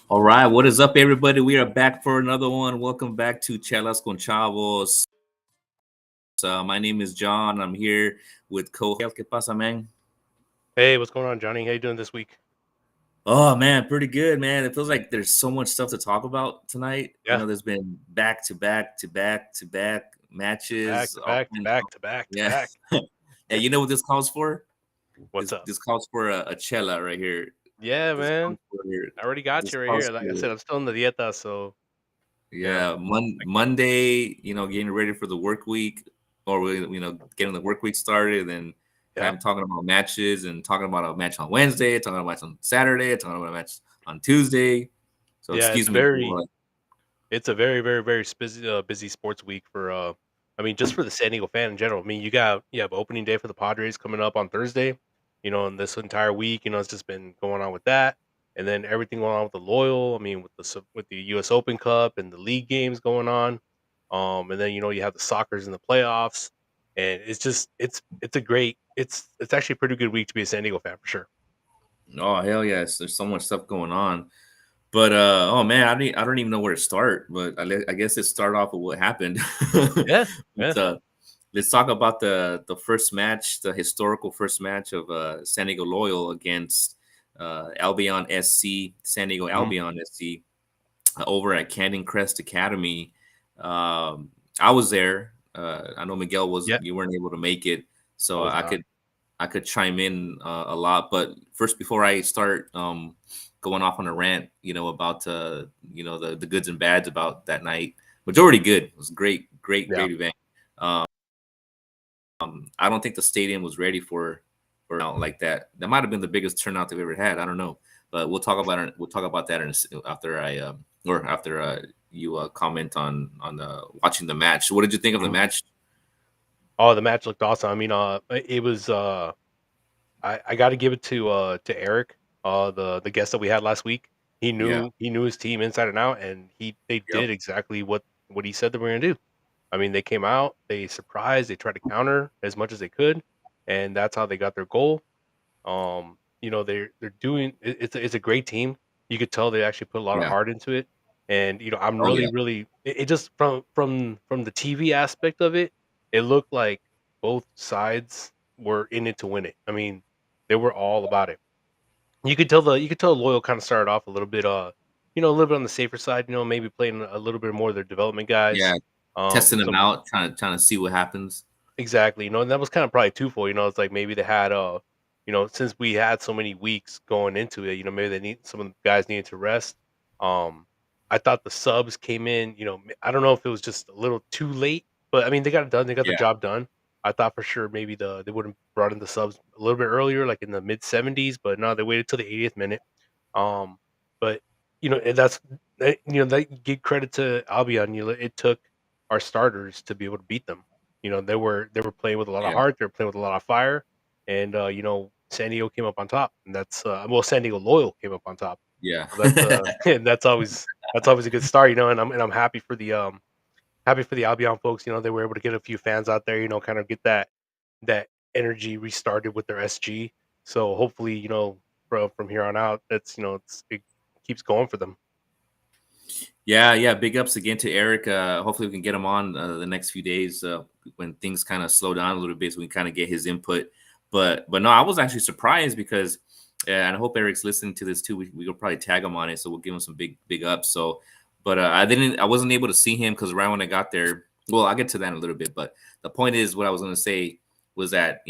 All right, what is up, everybody? We are back for another one. Welcome back to Chelas con Chavos. My name is John. I'm here with co-host. ¿Qué pasa, man? Hey, what's going on, Johnny? How you doing this week? Oh man, pretty good, man. It feels like there's so much stuff to talk about tonight. Yeah, There's been back to back to back to back back matches. to back to back to back to Yeah, back. yeah. You know what this calls for? What's This up? this calls for a Chela right here. Yeah, This man. calls for I already got this you right calls here. Like I for said, I'm still in the dieta, so yeah. Yeah, Monday, getting ready for the work week, or getting the work week started, and Yeah, I'm talking about matches and talking about a match on Wednesday, talking about a match on Saturday, talking about a match on Tuesday. So yeah. excuse me for It's a very busy sports week for I mean, just for the San Diego fan in general. I mean, you have opening day for the Padres coming up on Thursday. And this entire week, it's just been going on with that, and then everything going on with the Loyal. I mean, with the U.S. Open Cup and the league games going on. And then you have the soccer's in the playoffs, and it's a great it's actually a pretty good week to be a San Diego fan for sure. oh hell yes, there's so much stuff going on. But oh man, I don't even know where to start. But I guess let's start off with what happened. Yeah, yeah, let's uh, let's talk about the first match, the historical first match of San Diego Loyal against Albion SC, San Diego mhm, Albion SC, over at Canyon Crest Academy. I was there. I know Miguel was yeah. you weren't able to make it, I so was not. I could chime in a lot. But first, before I start going off on a rant, about the goods and bads about that night, majority good. It was a Yeah. great event. Um, I don't think the stadium was ready for out like that. That might have been the biggest turnout they've ever had. I don't know, but we'll talk about it. We'll talk about that after you comment on watching the match. What did you think of the Mhm. match? Oh, the match looked awesome. I mean, it was I got to give it to Eric, the guest that we had last week. Yeah, He knew his team inside and out, and they yep, did exactly what he said they were gonna do. I mean, they came out, they surprised, they tried to counter as much as they could, and that's how they got their goal. They're doing it's a great team. You could tell they actually put a lot of yeah, heart into it, and I'm oh yeah, really it just from the TV aspect of it, it looked like both sides were in it to win it. I mean, they were all about it. You could tell Loyal kind of started off a little bit a little bit on the safer side, maybe playing a little bit more of their development guys. yeah. Testing them Some out, trying to see what happens. Exactly, and that was kind of probably twofold. It's like maybe they had since we had so many weeks going into it, maybe some of the guys needed to rest. Um, I thought the subs came in. I don't know if it was just a little too late, but I mean they got it done. They got the Yeah, job done. I thought for sure maybe they would have brought in the subs a little bit earlier, like in the mid 70s, but no, they waited till the 80th minute. Um, but and that you give credit to Albion. It took our starters to be able to beat them. They were playing with a lot of yeah, heart. They were playing with a lot of fire, and San Diego came up on top, and San Diego Loyal came up on top. yeah. So that's and that's always a good start. And I'm happy for the Albion folks. They were able to get a few fans out there. Kind of get that energy restarted with their SG. So hopefully, from here on out, it keeps going for them. Yeah, yeah. Big ups again to Eric. Hopefully, we can get him on the next few days when things kind of slow down a little bit, so we can kind of get his input. But no, I was actually surprised because, and I hope Eric's listening to this too. We will probably tag him on it, so we'll give him some big ups. So, but I wasn't able to see him because right when I got there, well, I'll get to that in a little bit. But the point is, what I was going to say was that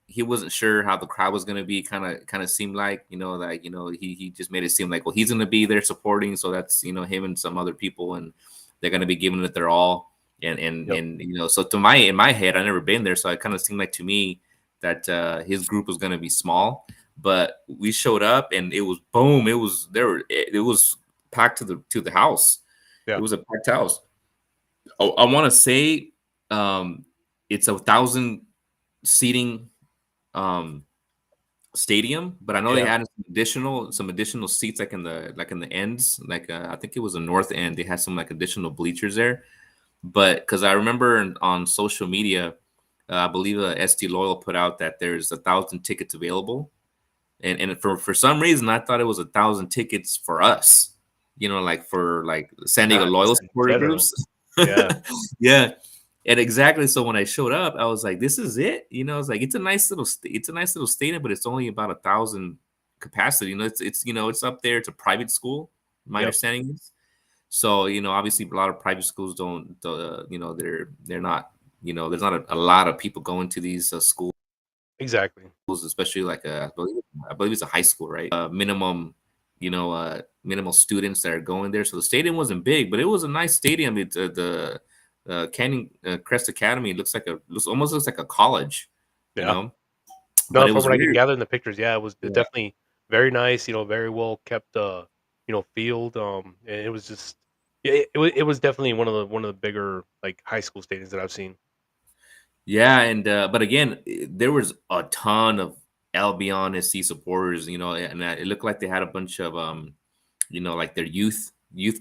he wasn't sure how the crowd was going to be. Kind of seemed like he just made it seem like, well, he's going to be there supporting, so that's him and some other people, and they're going to be giving it their all. And Yep. so in my head, I never been there, so it kind of seemed like to me that his group was going to be small, but we showed up and it was boom. It was there. It was packed to the house. It Yeah. was a packed house. Oh, I want to say um, it's 1,000 seating um, stadium, but I know they Yeah. added some additional seats like in the ends. Like I think it was the north end. They had some like additional bleachers there. But because I remember on social media, I believe ST Loyal put out that there's 1,000 tickets available, and for some reason I thought it was 1,000 tickets for us. Like for like San Diego Not Loyal just in supporter general. groups. Yeah. Yeah, and exactly. So when I showed up, I was like, "This is it." It's like it's a nice little stadium, but it's only about 1,000 capacity. It's up there. It's a private school. My Yep. understanding is. So obviously, a lot of private schools don't. They're not. There's not a lot of people going to these schools, Exactly. especially like I believe it's a high school, right? Minimal students that are going there. So the stadium wasn't big, but it was a nice stadium. It's the Canyon Crest Academy. Almost looks like a college, you Yeah. know. But No, it from was what I can weird. gather in the pictures, yeah, it was Yeah. definitely very nice, very well kept, field, and it was just yeah, it was definitely one of the bigger, like, high school stadiums that I've seen. Yeah, and but again, there was a ton of Albion SC supporters, and it looked like they had a bunch of like their youth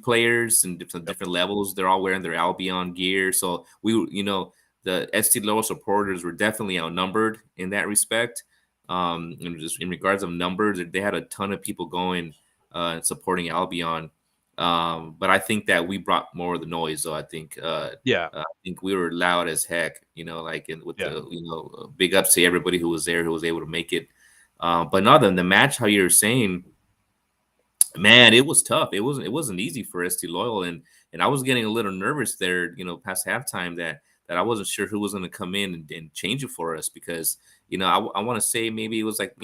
players and Yep. different levels. They're all wearing their Albion gear. So the ST Lowell supporters were definitely outnumbered in that respect. And just in regards of numbers, they had a ton of people going supporting Albion. But I think that we brought more of the noise, though. Yeah, I think we were loud as heck, like with yeah, the big ups to everybody who was there, who was able to make it. But no, the match, how you're saying, man, it was tough. It wasn't easy for ST Loyal, and I was getting a little nervous there, past halftime that I wasn't sure who was going to come in and change it for us because I want to say maybe it was like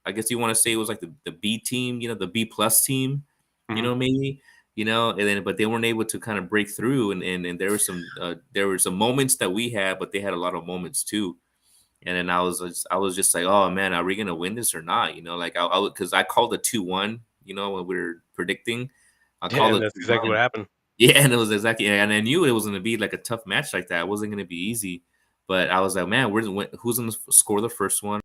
I guess you want to say it was like the B team, the B plus team, mhm. maybe and then but they weren't able to kind of break through and there were some moments that we had, but they had a lot of moments too. And then I was just like, oh man, are we gonna win this or not? Like because I called a 2-1. When we were predicting, I Yeah, called and it that's exactly 2-1. what happened. Yeah, and it was exactly, and I knew it was gonna be like a tough match like that. It wasn't gonna be easy, but I was like, man, who's gonna score the first one?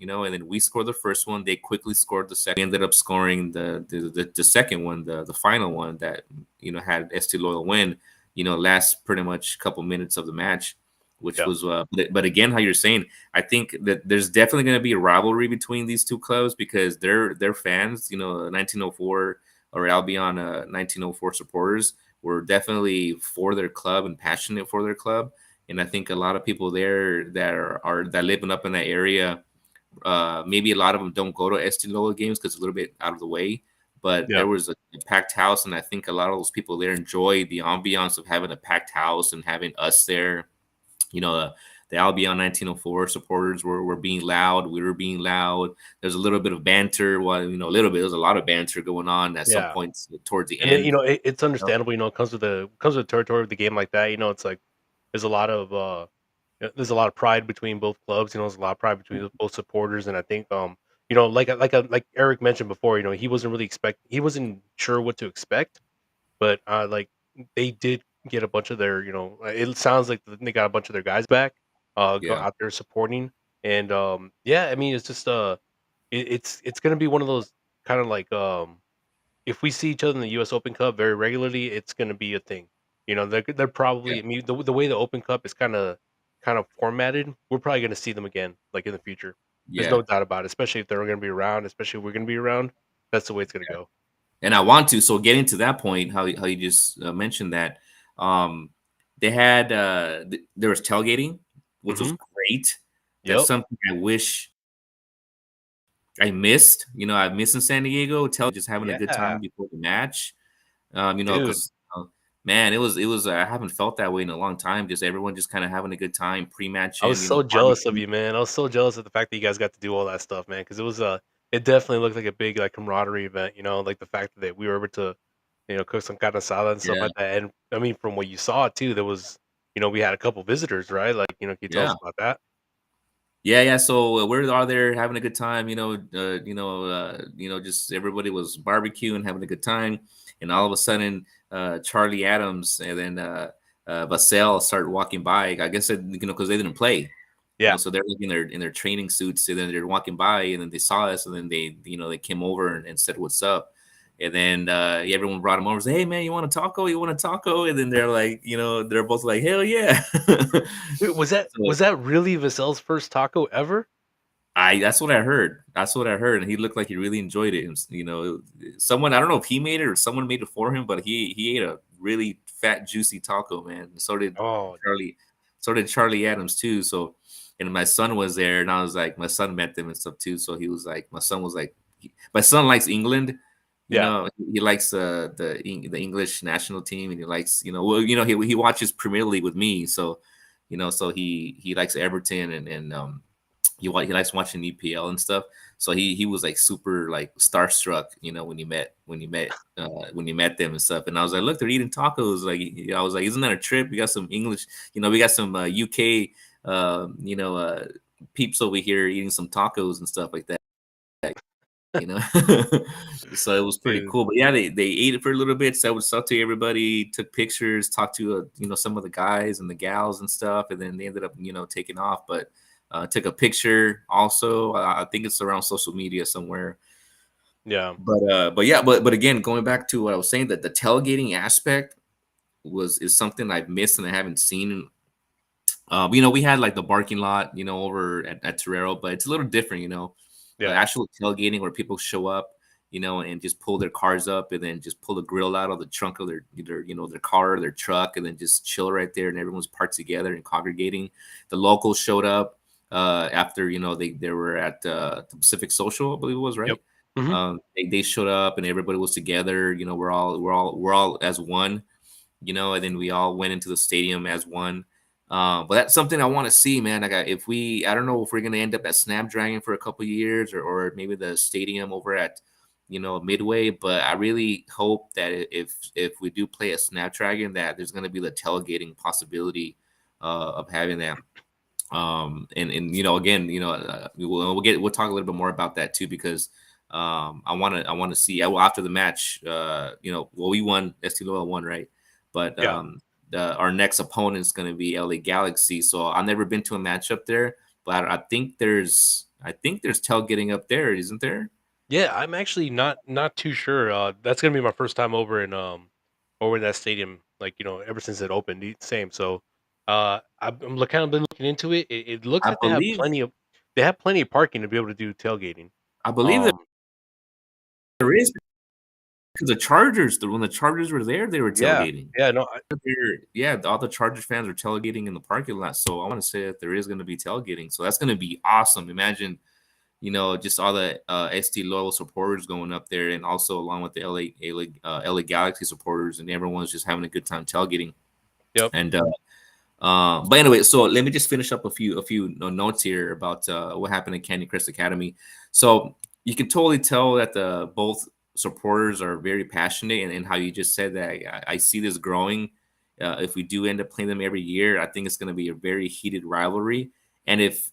And then we scored the first one. They quickly scored the second. We ended up scoring the second one, the final one that had ST Loyal win. Last pretty much couple minutes of the match, which Yeah, was but again, how you're saying, I think that there's definitely going to be a rivalry between these two clubs because they're fans. 1904 or Albion 1904 supporters were definitely for their club and passionate for their club. And I think a lot of people there that living up in that area, maybe a lot of them don't go to Estilo games because it's a little bit out of the way. But yeah, there was a packed house, and I think a lot of those people there enjoy the ambiance of having a packed house and having us there. The Albion 1904 supporters were being loud. We were being loud. There's a little bit of banter. Well, a little bit. There's a lot of banter going on at some yeah, points towards the and then, end. it's understandable, it comes with the territory of the game like that, it's like there's a lot of, there's a lot of pride between both clubs, there's a lot of pride between both supporters, and I think, like Eric mentioned before, he wasn't sure what to expect, but, they did get a bunch of their, it sounds like they got a bunch of their guys back, go Yeah, out there supporting, and, yeah, I mean, it's just, it's gonna be one of those kinda like, if we see each other in the US Open Cup very regularly, it's gonna be a thing. They're yeah, probably, I mean, the way the Open Cup is kinda formatted, we're probably gonna see them again, like, in the future. There's yeah. no doubt about it, especially if they're gonna be around, especially if we're gonna be around. That's the way it's gonna go. And I want to. So getting to that point, how you just mentioned that, um, they had there was tailgating, which was Mhm. great. That's Yep. something I wish I missed. I miss in San Diego, just having a good Yeah. time before the match. Dude, Because man, it was I haven't felt that way in a long time. Just everyone just kind of having a good time I was pre-matching, so jealous of barbecue. you, man. I was so jealous of the fact that you guys got to do all that stuff, man, because it definitely looked like a big, like, camaraderie event, like, the fact that we were able to, cook some carne asada and stuff Yeah, like that, and, I mean, from what you saw too, we had a couple visitors, right? Like, can you tell us yeah. about that? Yeah, yeah. So we're all there having a good time, just everybody was barbecuing, having a good time, and all of a sudden, Charlie Adams and then Vassell started walking by. I guess because they didn't play, Yeah. so they're like in their training suits, and then they're walking by, and then they saw us, and then they came over and said what's up, and then everyone brought them over, said, hey man, you want a taco? You want a taco? And then they're like, they're both like, hell yeah. Wait, was that So was that really Vassell's first taco ever? I that's what I heard. That's what I heard, and he looked like he really enjoyed it. And someone I don't know if he made it or someone made it for him, but he ate a really fat, juicy taco, man. And Oh, Charlie, so did Charlie Adams too. So, and my son was there, and I was like, my son met them and stuff too. So he was like, my son was like, my son likes England. yeah. He likes the English national team, and he likes he watches Premier League with me. So, so he likes Everton and he likes watching EPL and stuff. So he was like super like starstruck, when you met them and stuff. And I was like, look, they're eating tacos. Like I was like, isn't that a trip? We got some English, we got some UK, peeps over here eating some tacos and stuff like that. You know, so it was pretty Dude, cool. But yeah, they ate it for a little bit. Said what's up to everybody. Took pictures. Talked to some of the guys and the gals and stuff. And then they ended up taking off. But took a picture also. I think it's around social media somewhere. yeah. But yeah, but again, going back to what I was saying, that the tailgating aspect is something I've missed and I haven't seen. We had like the parking lot, over at Torero, but it's a little different, the Yeah. actual tailgating where people show up, and just pull their cars up and then just pull the grill out of the trunk of their car or their truck and then just chill right there and everyone's parked together and congregating. The locals showed up after, they were at the Pacific Social, I believe it was, Yep. right? Mhm. They showed up and everybody was together. We're all as one, and then we all went into the stadium as one. But that's something I want to see, man. Like, I don't know if we're gonna end up at Snapdragon for a couple years, or maybe the stadium over at, Midway. But I really hope that if we do play at Snapdragon, that there's gonna be the tailgating possibility of having that. And again, we'll talk a little bit more about that too, because I want to see, well, after the match, well, we won, Estilo won, right? But Yeah. our next opponent is going to be LA Galaxy. So I've never been to a match up there, but I think there's tailgating up there, isn't there? Yeah, I'm actually not too sure. That's gonna be my first time over in that stadium. Like ever since it opened, same. So, kind of been looking into it. It looks I like believe they have plenty of parking to be able to do tailgating. I believe that Um, there is, because when the Chargers were there, they were yeah, tailgating. yeah, no, Yeah, all the Chargers fans are tailgating in the parking lot. So I want to say that there is going to be tailgating. So that's going to be awesome. Imagine, just all the SD loyal supporters going up there, and also along with the LA Galaxy supporters, and everyone's just having a good time tailgating. yep, And but anyway, so let me just finish up a few notes here about what happened in Canyon Crest Academy. So you can totally tell that the both supporters are very passionate, and how you just said that I see this growing. If we do end up playing them every year, I think it's going to be a very heated rivalry. And if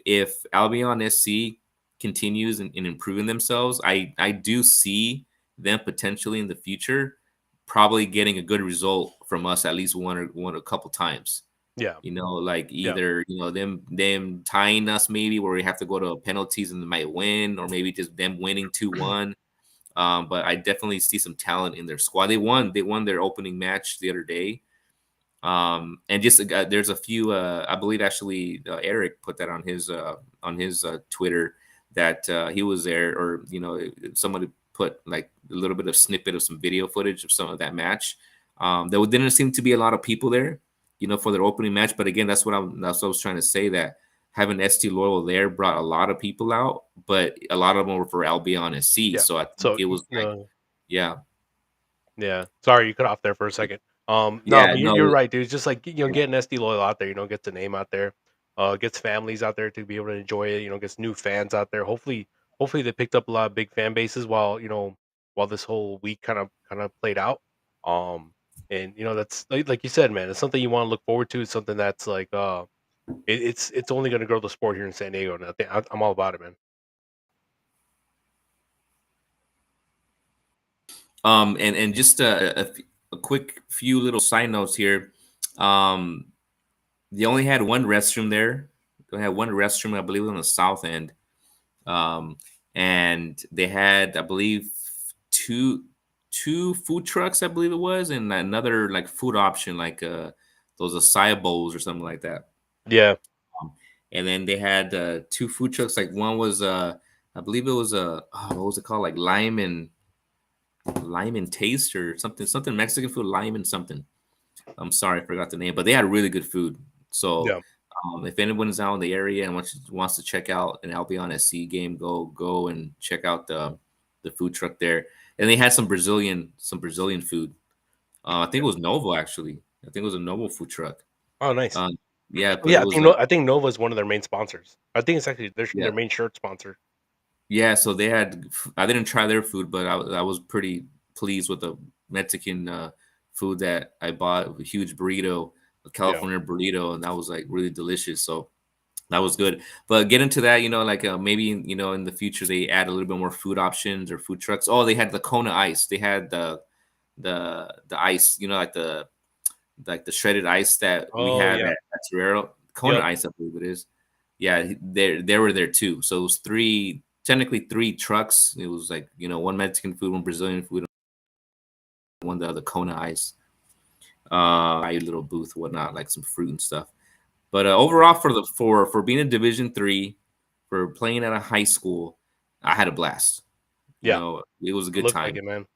Albion SC continues in improving themselves, I do see them potentially in the future probably getting a good result from us at least one a couple times, yeah, like yeah, either them tying us, maybe where we have to go to penalties and they might win, or maybe just them winning 2-1. But I definitely see some talent in their squad. They won their opening match the other day. And just there's a few, I believe actually Eric put that on his Twitter, that he was there, or somebody put like a little bit of snippet of some video footage of some of that match. There didn't seem to be a lot of people there, for their opening match. But again, that's what I was trying to say, that having ST Loyal there brought a lot of people out, but a lot of them were for Albion and C. yeah. So I think So, it was like, yeah, yeah. Sorry, you cut off there for a second. No, yeah, but you're no, right, dude. It's just like yeah, getting SD Loyal out there, gets the name out there, gets families out there to be able to enjoy it. Gets new fans out there. Hopefully they picked up a lot of big fan bases while this whole week kind of played out. Um, and that's like you said, man, it's something you want to look forward to. It's something that's like It's only going to grow the sport here in San Diego, and I'm all about it, man. And just a quick few little side notes here. Um, they only had one restroom there. They had one restroom, I believe, on the south end. Um, and they had, I believe, two two food trucks, I believe it was, and another like food option, like those acai bowls or something like that. Yeah. Um, and then they had two food trucks. Like one was, I believe it was a, what was it called, like lime and taste or something Mexican food, lime and something. I'm sorry, I forgot the name, but they had really good food. So Yeah. if anyone is out in the area and wants to check out an Albion SC game, go and check out the food truck there. And they had some Brazilian food. I think it was Novo actually. I think it was a Novo food truck. Oh, nice. Um, yeah, but it Yeah, was I think Nova is one of their main sponsors. I think it's actually yeah. their main shirt sponsor. Yeah, so they had. I didn't try their food, but I was pretty pleased with the Mexican food that I bought. A huge burrito, a Yeah. California burrito, and that was like really delicious. So that was good. But get into that, like maybe in the future they add a little bit more food options or food trucks. Oh, they had the Kona ice. They had the ice, like the shredded ice that we Oh, have yeah. at Torero. Kona Yep. ice, I believe it is. Yeah, they were there too. So it was technically three trucks. It was like one Mexican food, one Brazilian food, one the other Kona ice. A little booth, whatnot, like some fruit and stuff. But Yeah. overall, for being in Division 3, for playing at a high school, I had a blast. Yeah. It was a good Looked like time. it, man.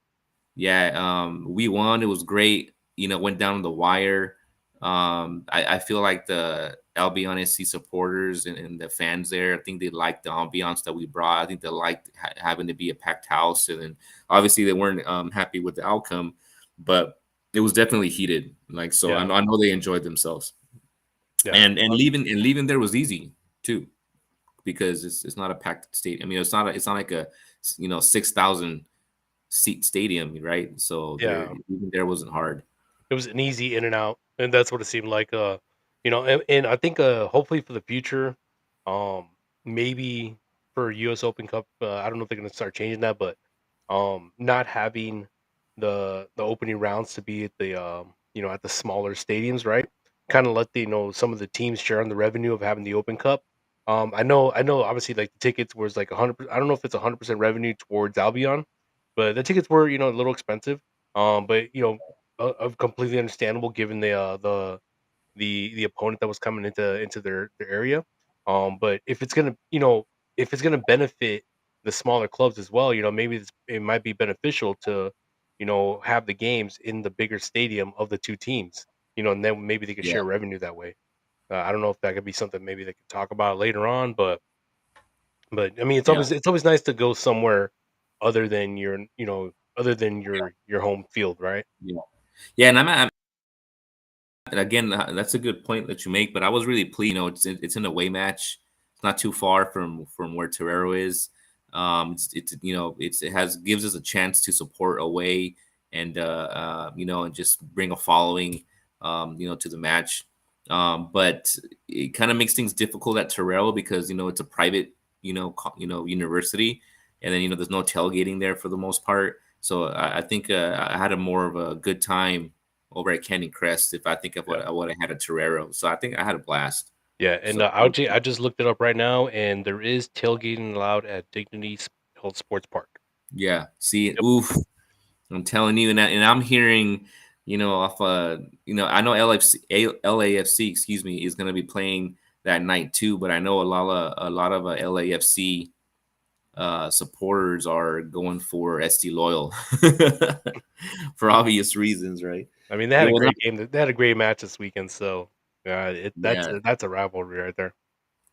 Yeah, we won. It was great. Went down the wire. I feel like the Albion SC supporters and the fans there, I think they liked the ambiance that we brought. I think they liked having to be a packed house, and then obviously they weren't happy with the outcome, but it was definitely heated. Like so, Yeah. I know they enjoyed themselves, Yeah. and leaving there was easy too because it's not a packed stadium. I mean, it's not like a 6,000 seat stadium, right? So there, Yeah. even there wasn't hard. It was an easy in and out, and that's what it seemed like. And I think hopefully for the future, um, maybe for U.S. Open Cup, I don't know if they're gonna start changing that, but not having the opening rounds to be at the at the smaller stadiums, right? Kind of let some of the teams share on the revenue of having the Open Cup. I know. Obviously, like the tickets was like 100. I don't know if it's 100% revenue towards Albion, but the tickets were a little expensive. But of completely understandable given the opponent that was coming into their area. But if it's gonna benefit the smaller clubs as well, maybe it might be beneficial to, have the games in the bigger stadium of the two teams. And then maybe they could Yeah, share revenue that way. I don't know if that could be something maybe they could talk about later on, but I mean, yeah, it's always nice to go somewhere other than your home field, right? yeah, yeah. And again, that's a good point that you make. But I was really pleased. It's an away match. It's not too far from where Torero is. It has gives us a chance to support away and just bring a following, to the match. But it kind of makes things difficult at Torero because it's a private, university, and then there's no tailgating there for the most part. So I think I had a more of a good time over at Canyon Crest if I think of Yeah. what I had at Torero. So I think I had a blast. Yeah, and So I just looked it up right now, and there is tailgating allowed at Dignity Health Sports Park. yeah, see, Yep. oof, I'm telling you, and I'm hearing, off I know LAFC, excuse me, is going to be playing that night too, but I know a lot of LAFC supporters are going for SD Loyal for obvious reasons, right? I mean, they had Yeah, a well, great game. They had a great match this weekend, so yeah, that's a rivalry right there.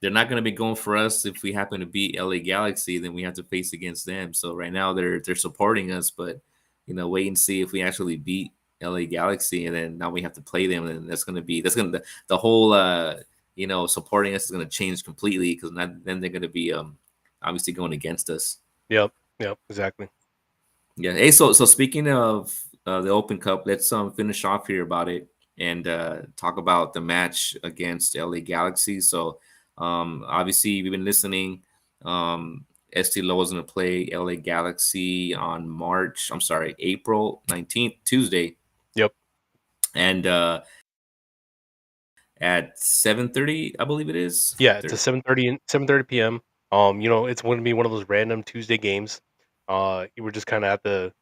they're not going to be going for us if we happen to beat LA Galaxy. Then we have to face against them. So right now they're supporting us, but wait and see if we actually beat LA Galaxy, and then now we have to play them, and the whole supporting us is going to change completely because then they're going to be obviously going against us. Yep, yep, exactly. Yeah. Hey, so speaking of the Open Cup, let's finish off here about it. and talk about the match against LA Galaxy. So obviously we've been listening. Estilo is going to play LA Galaxy on April 19th, Tuesday, Yep. and at 7:30, I believe it is. Yeah, it's a 7:30 PM. It's going to be one of those random Tuesday games. We're just kind of at the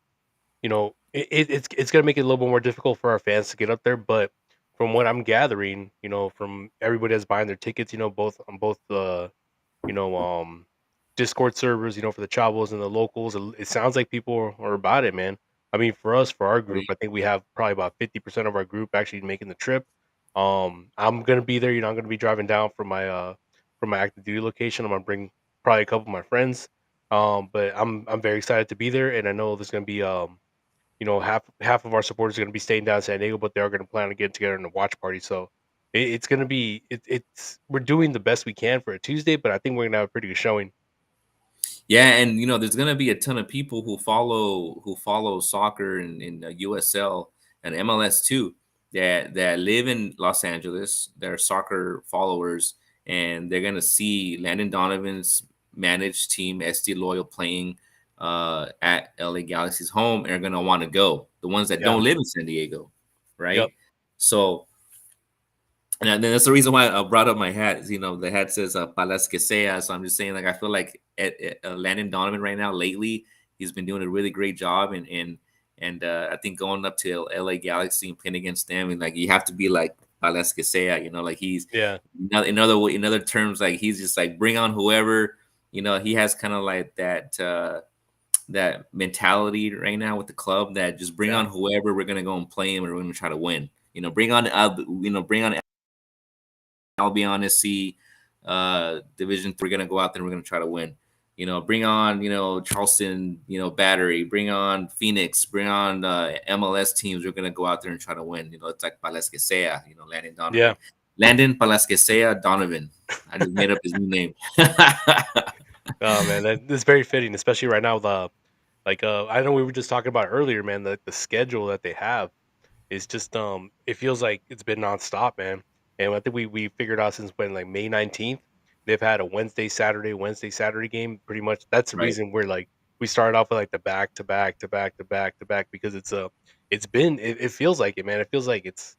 it's gonna make it a little bit more difficult for our fans to get up there, but from what I'm gathering, from everybody that's buying their tickets, both on both the you know, Discord servers, for the Chavos and the locals. It sounds like people are about it, man. I mean, for us, for our group, I think we have probably about 50% of our group actually making the trip. I'm gonna be there. I'm gonna be driving down from my active duty location. I'm gonna bring probably a couple of my friends. But I'm very excited to be there, and I know there's gonna be half of our supporters are gonna be staying down in San Diego, but they are gonna plan on getting together in a watch party. So it's gonna be it's we're doing the best we can for a Tuesday, but I think we're gonna have a pretty good showing. Yeah, and there's gonna be a ton of people who follow soccer in USL and MLS too, that live in Los Angeles. They're soccer followers, and they're gonna see Landon Donovan's managed team, SD Loyal, playing at LA Galaxy's home, and are gonna want to go. The ones that Yeah. don't live in San Diego, Yep. right? So and then that's the reason why I brought up my hat. The hat says "Palas que sea." So I'm just saying, like, I feel like Landon Donovan right now, lately, he's been doing a really great job, and I think going up to LA Galaxy and playing against them, and like you have to be like "Palas que sea," like he's Yeah. in other terms, like he's just like bring on whoever. He has kind of like that mentality right now with the club that just bring Yeah. on whoever, we're gonna go and play him, and we're gonna try to win. Bring on Albion SC, Division 3. We're gonna go out there and we're gonna try to win. Bring on Charleston, Battery. Bring on Phoenix. Bring on MLS teams. We're gonna go out there and try to win. It's like Palas que sea. Landon Yeah. Donovan, Landon Palas que sea Donovan. I just made up his new name. Oh man, that's very fitting, especially right now. I know we were just talking about earlier, man. The schedule that they have is just it feels like it's been nonstop, man. And I think we figured out since when, like, May 19th, they've had a Wednesday Saturday game. Pretty much that's the Right. reason we're like we started off with like the back to back to back to back to back because it feels like it, man. It feels like it's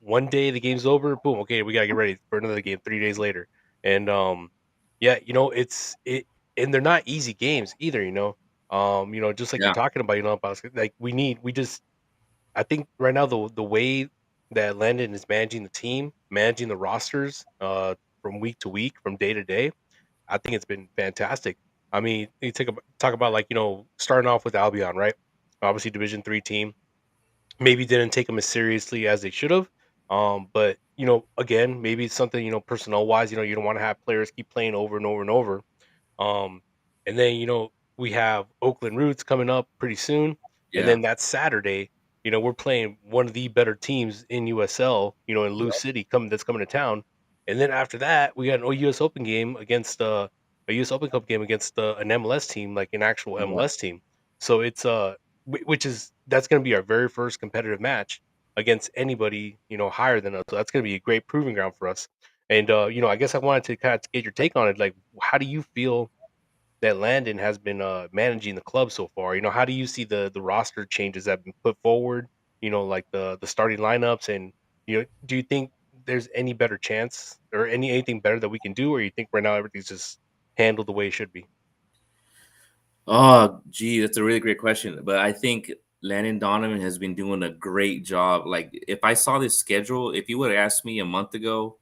one day the game's over, boom, okay, we gotta get ready for another game 3 days later. And yeah, and they're not easy games either, just like you're Yeah. talking about, like we just I think right now the way that Landon is managing the team, managing the rosters, from week to week, from day to day, I think it's been fantastic. I mean, you talk about, like, starting off with Albion, right? Obviously, Division 3 team. Maybe didn't take them as seriously as they should have. But again, maybe it's something, personnel wise. You don't want to have players keep playing over and over and over. um, and then, we have Oakland Roots coming up pretty soon, and Yeah. then that Saturday, we're playing one of the better teams in USL, in Lou Yep. City that's coming to town, and then after that, we got an US Open game against a US Open Cup game against an MLS team, like an actual Yeah. MLS team. So it's which is that's going to be our very first competitive match against anybody higher than us. So that's going to be a great proving ground for us. And I guess I wanted to kind of get your take on it. Like, how do you feel that Landon has been managing the club so far? How do you see the roster changes that have been put forward? Like the starting lineups, and do you think there's any better chance or anything better that we can do, or you think right now everything's just handled the way it should be? Oh, gee, that's a really great question. But I think Landon Donovan has been doing a great job. Like, if I saw this schedule, if you would have asked me a month ago,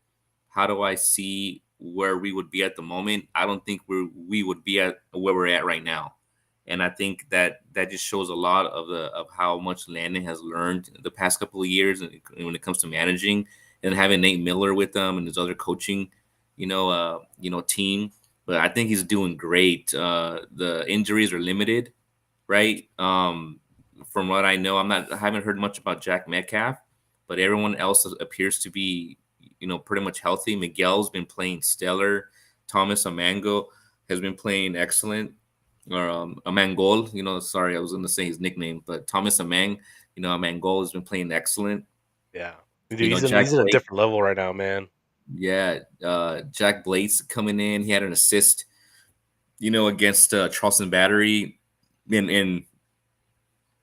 how do I see where we would be at the moment? I don't think we would be at where we're at right now. And I think that just shows a lot of how much Landon has learned the past couple of years, and when it comes to managing and having Nate Miller with them and his other coaching, team. But I think he's doing great. The injuries are limited, right? From what I know, I haven't heard much about Jack Metcalf, but everyone else appears to be, pretty much healthy. Miguel's been playing stellar. Thomas Amango has been playing excellent. Or Amangol, sorry, I was going to say his nickname, but Thomas Amang, Amangol has been playing excellent. Yeah. Dude, You know, he's in a different level right now, man. Jack Blaze coming in. He had an assist, against Charleston Battery, and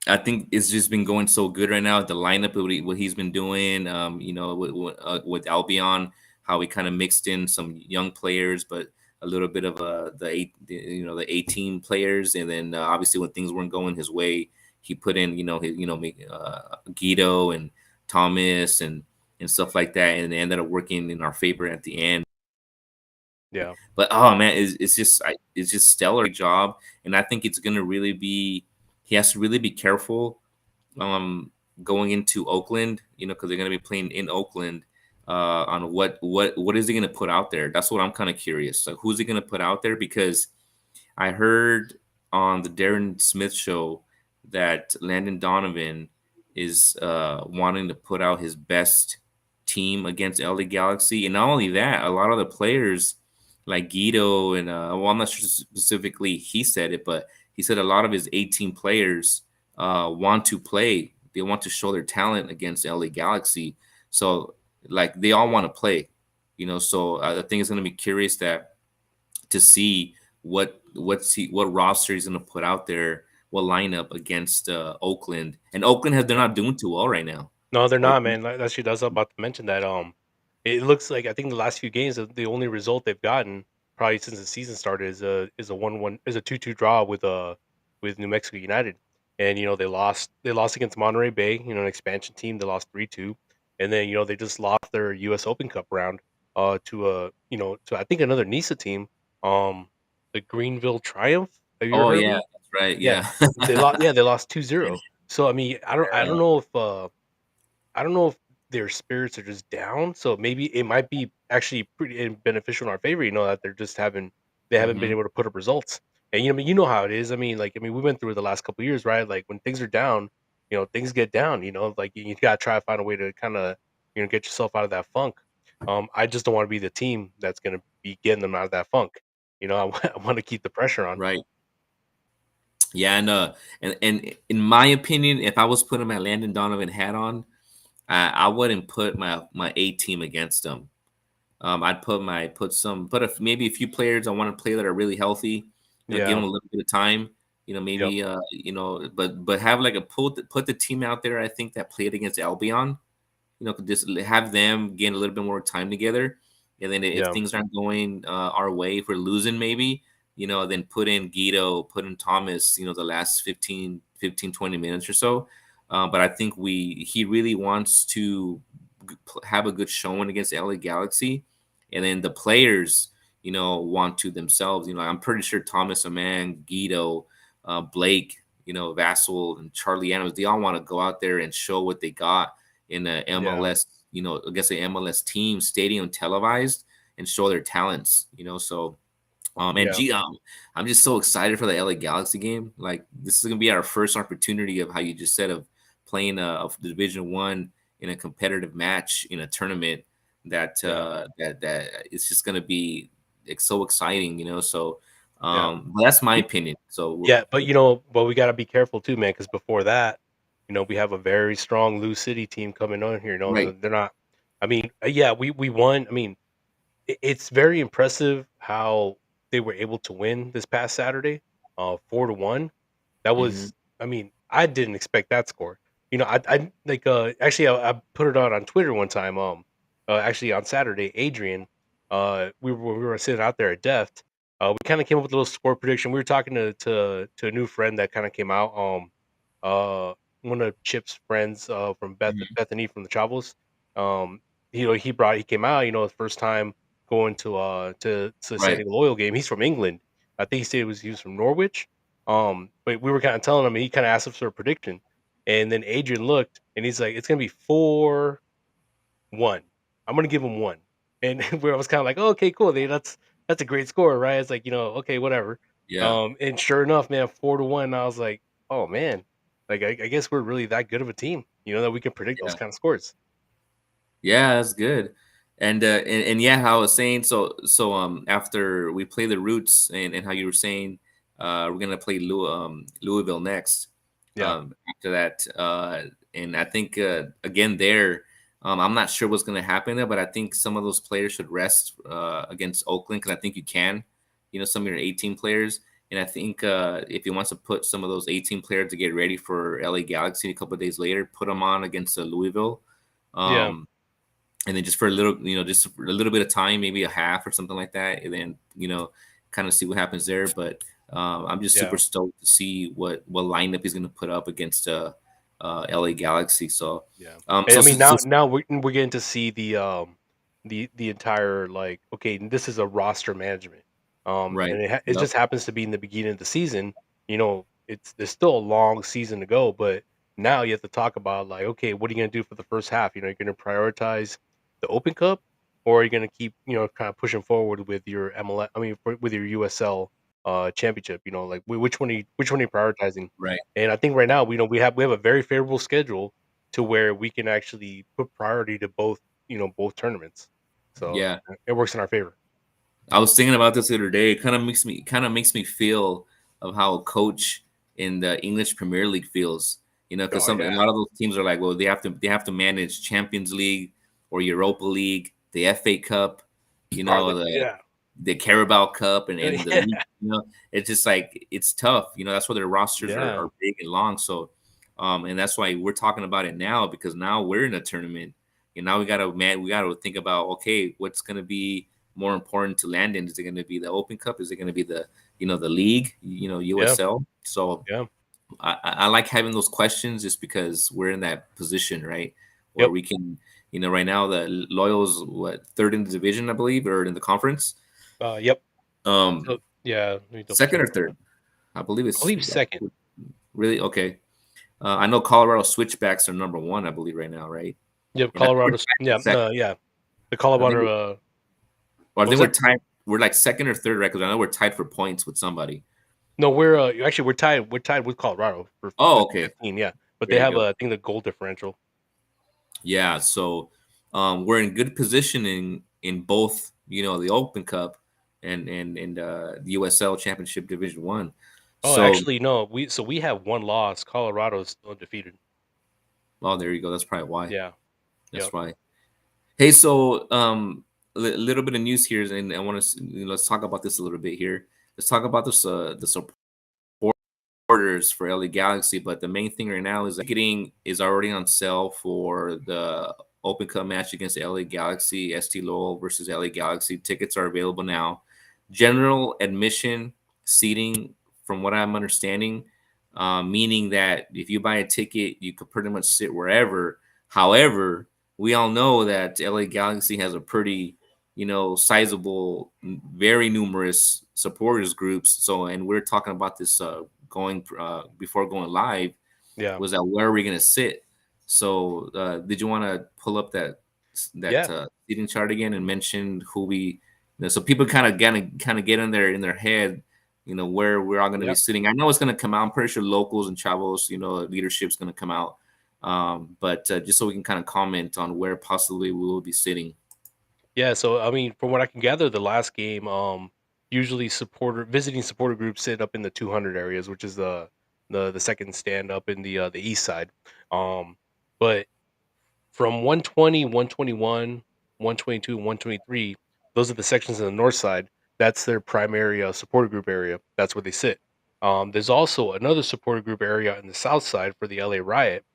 I think it's just been going so good right now. The lineup, what he's been doing, with Albion, how he kind of mixed in some young players, but a little bit of the 18 players, and then obviously when things weren't going his way, he put in Guido and Thomas and stuff like that, and it ended up working in our favor at the end. Yeah, But oh man, it's just stellar job, and I think it's gonna really be. He has to really be careful, um, going into Oakland, because they're gonna be playing in Oakland. On what is he gonna put out there? That's what I'm kind of curious. Like, who's he gonna put out there? Because I heard on the Darren Smith show that Landon Donovan is wanting to put out his best team against LA Galaxy, and not only that, a lot of the players like Guido and well, I'm not sure specifically he said it, but he said a lot of his 18 players want to play. They want to show their talent against LA Galaxy. So like they all want to play, So I think it's going to be curious to see what roster he's going to put out there, what lineup against Oakland. And Oakland they're yeah. not doing too well right now. No, they're Or not, man. Like, actually, that's about to mention that. It looks like I think the last few games, the only result they've gotten probably since the season started is a 1-1 is a 2-2 draw with New Mexico United, and they lost against Monterey Bay, an expansion team. They lost 3-2, and then they just lost their U.S. Open Cup round to I think another NISA team, um the Greenville Triumph. Have you ever oh heard of yeah, them? that's right. Yeah, Yeah. they lost 2-0. So I mean, I don't know if I don't know if their spirits are just down, so maybe it might be actually pretty beneficial in our favor, that they haven't been Hmm. able to put up results. And you know how it is. I mean, we went through it the last couple of years, right? Like when things are down, things get down. Like you gotta try to find a way to kind of get yourself out of that funk. I just don't want to be the team that's gonna be getting them out of that funk. I want to keep the pressure on. Right. Yeah, and in my opinion, if I was putting my Landon Donovan hat on, I wouldn't put my A team against them. I'd maybe a few players I want to play that are really healthy. Give Yeah. them a little bit of time. Yep. Maybe but have like put the team out there. I think that played against Albion. Could just have them gain a little bit more time together, and then if Yeah. things aren't going our way, if we're losing, maybe then put in Guido, put in Thomas. The last 20 minutes or so. But I think he really wants to have a good showing against LA Galaxy, and then the players, want to themselves. I'm pretty sure Thomas Aman, Guido, Blake, Vassal, and Charlie Adams, they all want to go out there and show what they got in the Yeah. MLS, against the MLS team, stadium televised, and show their talents. So and Yeah. gee, I'm just so excited for the LA Galaxy game. Like this is gonna be our first opportunity of how you just said of playing of the Division One in a competitive match in a tournament Yeah. that it's just gonna be so exciting. So Yeah. but that's my opinion. So Yeah, but we gotta be careful too, man. Because before that, we have a very strong Lou City team coming on here, right. they're not I mean, yeah, we won. I mean, it's very impressive how they were able to win this past Saturday, 4-1. That Hmm. was I mean, I didn't expect that score. I like, actually, I put it out on Twitter one time, actually on Saturday, Adrian, we were sitting out there at Deft, we kinda came up with a little score prediction. We were talking to a new friend that kinda came out, uh, one of Chip's friends, from Hmm. Bethany from the Chavos. Um, he came out, his first time going to San Right. Diego Loyal game. He's from England. I think he was from Norwich. But we were kinda telling him, and he kinda asked us for a prediction, and then Adrian looked, and he's like, "It's gonna be 4-1. I'm gonna give him 1." And where I was kinda like, "Oh, okay, cool, dude, that's a great score, right?" It's like, okay, whatever. Yeah. And sure enough, man, 4-1, I was like, "Oh, man." Like, I guess we're really that good of a team, that we can predict those Yeah. kinda scores. Yeah, that's good. And yeah, how I was saying, after we play the Roots and how you were saying, we're gonna play Louisville next. Yeah. After that, and I think again there, I'm not sure what's going to happen there, but I think some of those players should rest against Oakland because I think you can, some of your 18 players. And I think if he wants to put some of those 18 players to get ready for LA Galaxy a couple of days later, put them on against Louisville. Yeah, And then just for a little, just a little bit of time, maybe a half or something like that. And then, kind of see what happens there. But I'm just super yeah. stoked to see what lineup he's going to put up against LA Galaxy. So, Yeah, um, and so, I mean so, so now we're getting to see the entire like okay, this is a roster management, right. and it Yep. just happens to be in the beginning of the season. It's there's still a long season to go, but now you have to talk about like okay, what are you gonna do for the first half? You're gonna prioritize the Open Cup, or are you gonna keep kind of pushing forward with your MLS? I mean, with your USL championship. Like which one are you prioritizing? Right. And I think right now we have a very favorable schedule to where we can actually put priority to both tournaments. So Yeah. it works in our favor. I was thinking about this the other day. It kind of makes me feel of how a coach in the English Premier League feels. Because Oh a yeah, lot of those teams are like, well, they have to manage Champions League or Europa League, the FA Cup, are they? the Yeah, Carabao Cup and the yeah, league. It's just like it's tough. That's why their rosters are, yeah, are big and long. So, and that's why we're talking about it now because now we're in a tournament. And now we gotta think about okay, what's gonna be more important to Landon? Is it going to be the Open Cup? Is it going to be the league? yeah, USL. So yeah. I like having those questions just because we're in that position, right, where Yep. we can, right now the Loyals third in the division, I believe, or in the conference. Yep. Um, So yeah, let me double second check. or third, I believe I it's believe second. really okay. I know Colorado Switchbacks are number one, I believe, right now, right? Yep. And I think we're Colorado's. tied for Yeah. second. Yeah. The I think, Colorado. or I What think was we're that? tied. We're like second or third, right? Because I know we're tied for points with somebody. No, we're actually we're tied. We're tied with Colorado for Oh, with okay. 15. Yeah, but they There you have go. I think the goal differential. Yeah, so we're in good positioning in both, the Open Cup and the USL Championship Division One. Oh, So, actually, no. We have one loss. Colorado is still undefeated. oh, there you go. That's probably why. Yeah. That's Yep. why. Hey, so a little bit of news here, and I want to let's talk about this a little bit here. Let's talk about this the supporters for LA Galaxy, but the main thing right now is that ticketing is already on sale for the Open Cup match against LA Galaxy, ST Lowell versus LA Galaxy. Tickets are available now. General admission seating, from what I'm understanding, meaning that if you buy a ticket, you could pretty much sit wherever. However, we all know that LA Galaxy has a pretty, sizable, very numerous supporters groups. So, and we're talking about this going before going live Yeah. was that where are we going to sit? So, did you want to pull up that Yeah. seating chart again and mention who so people kind of get in their head, where we're all going to be Yeah. sitting. I know it's going to come out. I'm pretty sure locals and Chavos, leadership's going to come out. But just so we can kind of comment on where possibly we will be sitting. Yeah. So I mean, from what I can gather, the last game, usually visiting supporter groups sit up in the 200 areas, which is the second stand up in the east side. But from 120, 121, 122, 123, those are the sections on the north side. That's their primary supporter group area. That's where they sit. There's also another supporter group area in the south side for the LA Riot,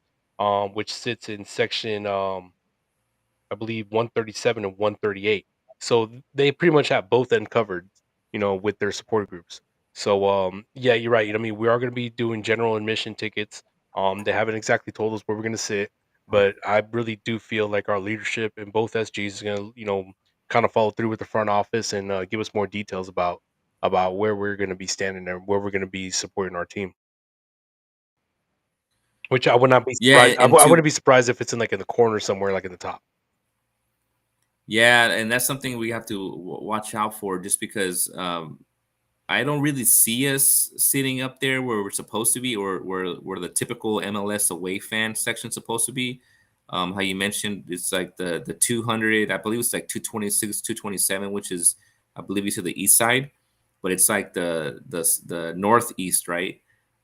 which sits in section I believe 137 and 138. So they pretty much have both end covered, with their support groups. So yeah, you're right. I mean, we are going to be doing general admission tickets. They haven't exactly told us where we're going to sit, but I really do feel like our leadership in both SGs is going to, kind of follow through with the front office and give us more details about where we're going to be standing and where we're going to be supporting our team. Which I would not be Yeah, surprised. and I to wouldn't be surprised if it's in the corner somewhere, like in the top. yeah, and that's something we have to watch out for, just because I don't really see us sitting up there where we're supposed to be, or where the typical MLS away fan section supposed to be. How you mentioned it's like the 200, I believe it's like 226, 227, which is, I believe you said the east side, but it's like the northeast, right?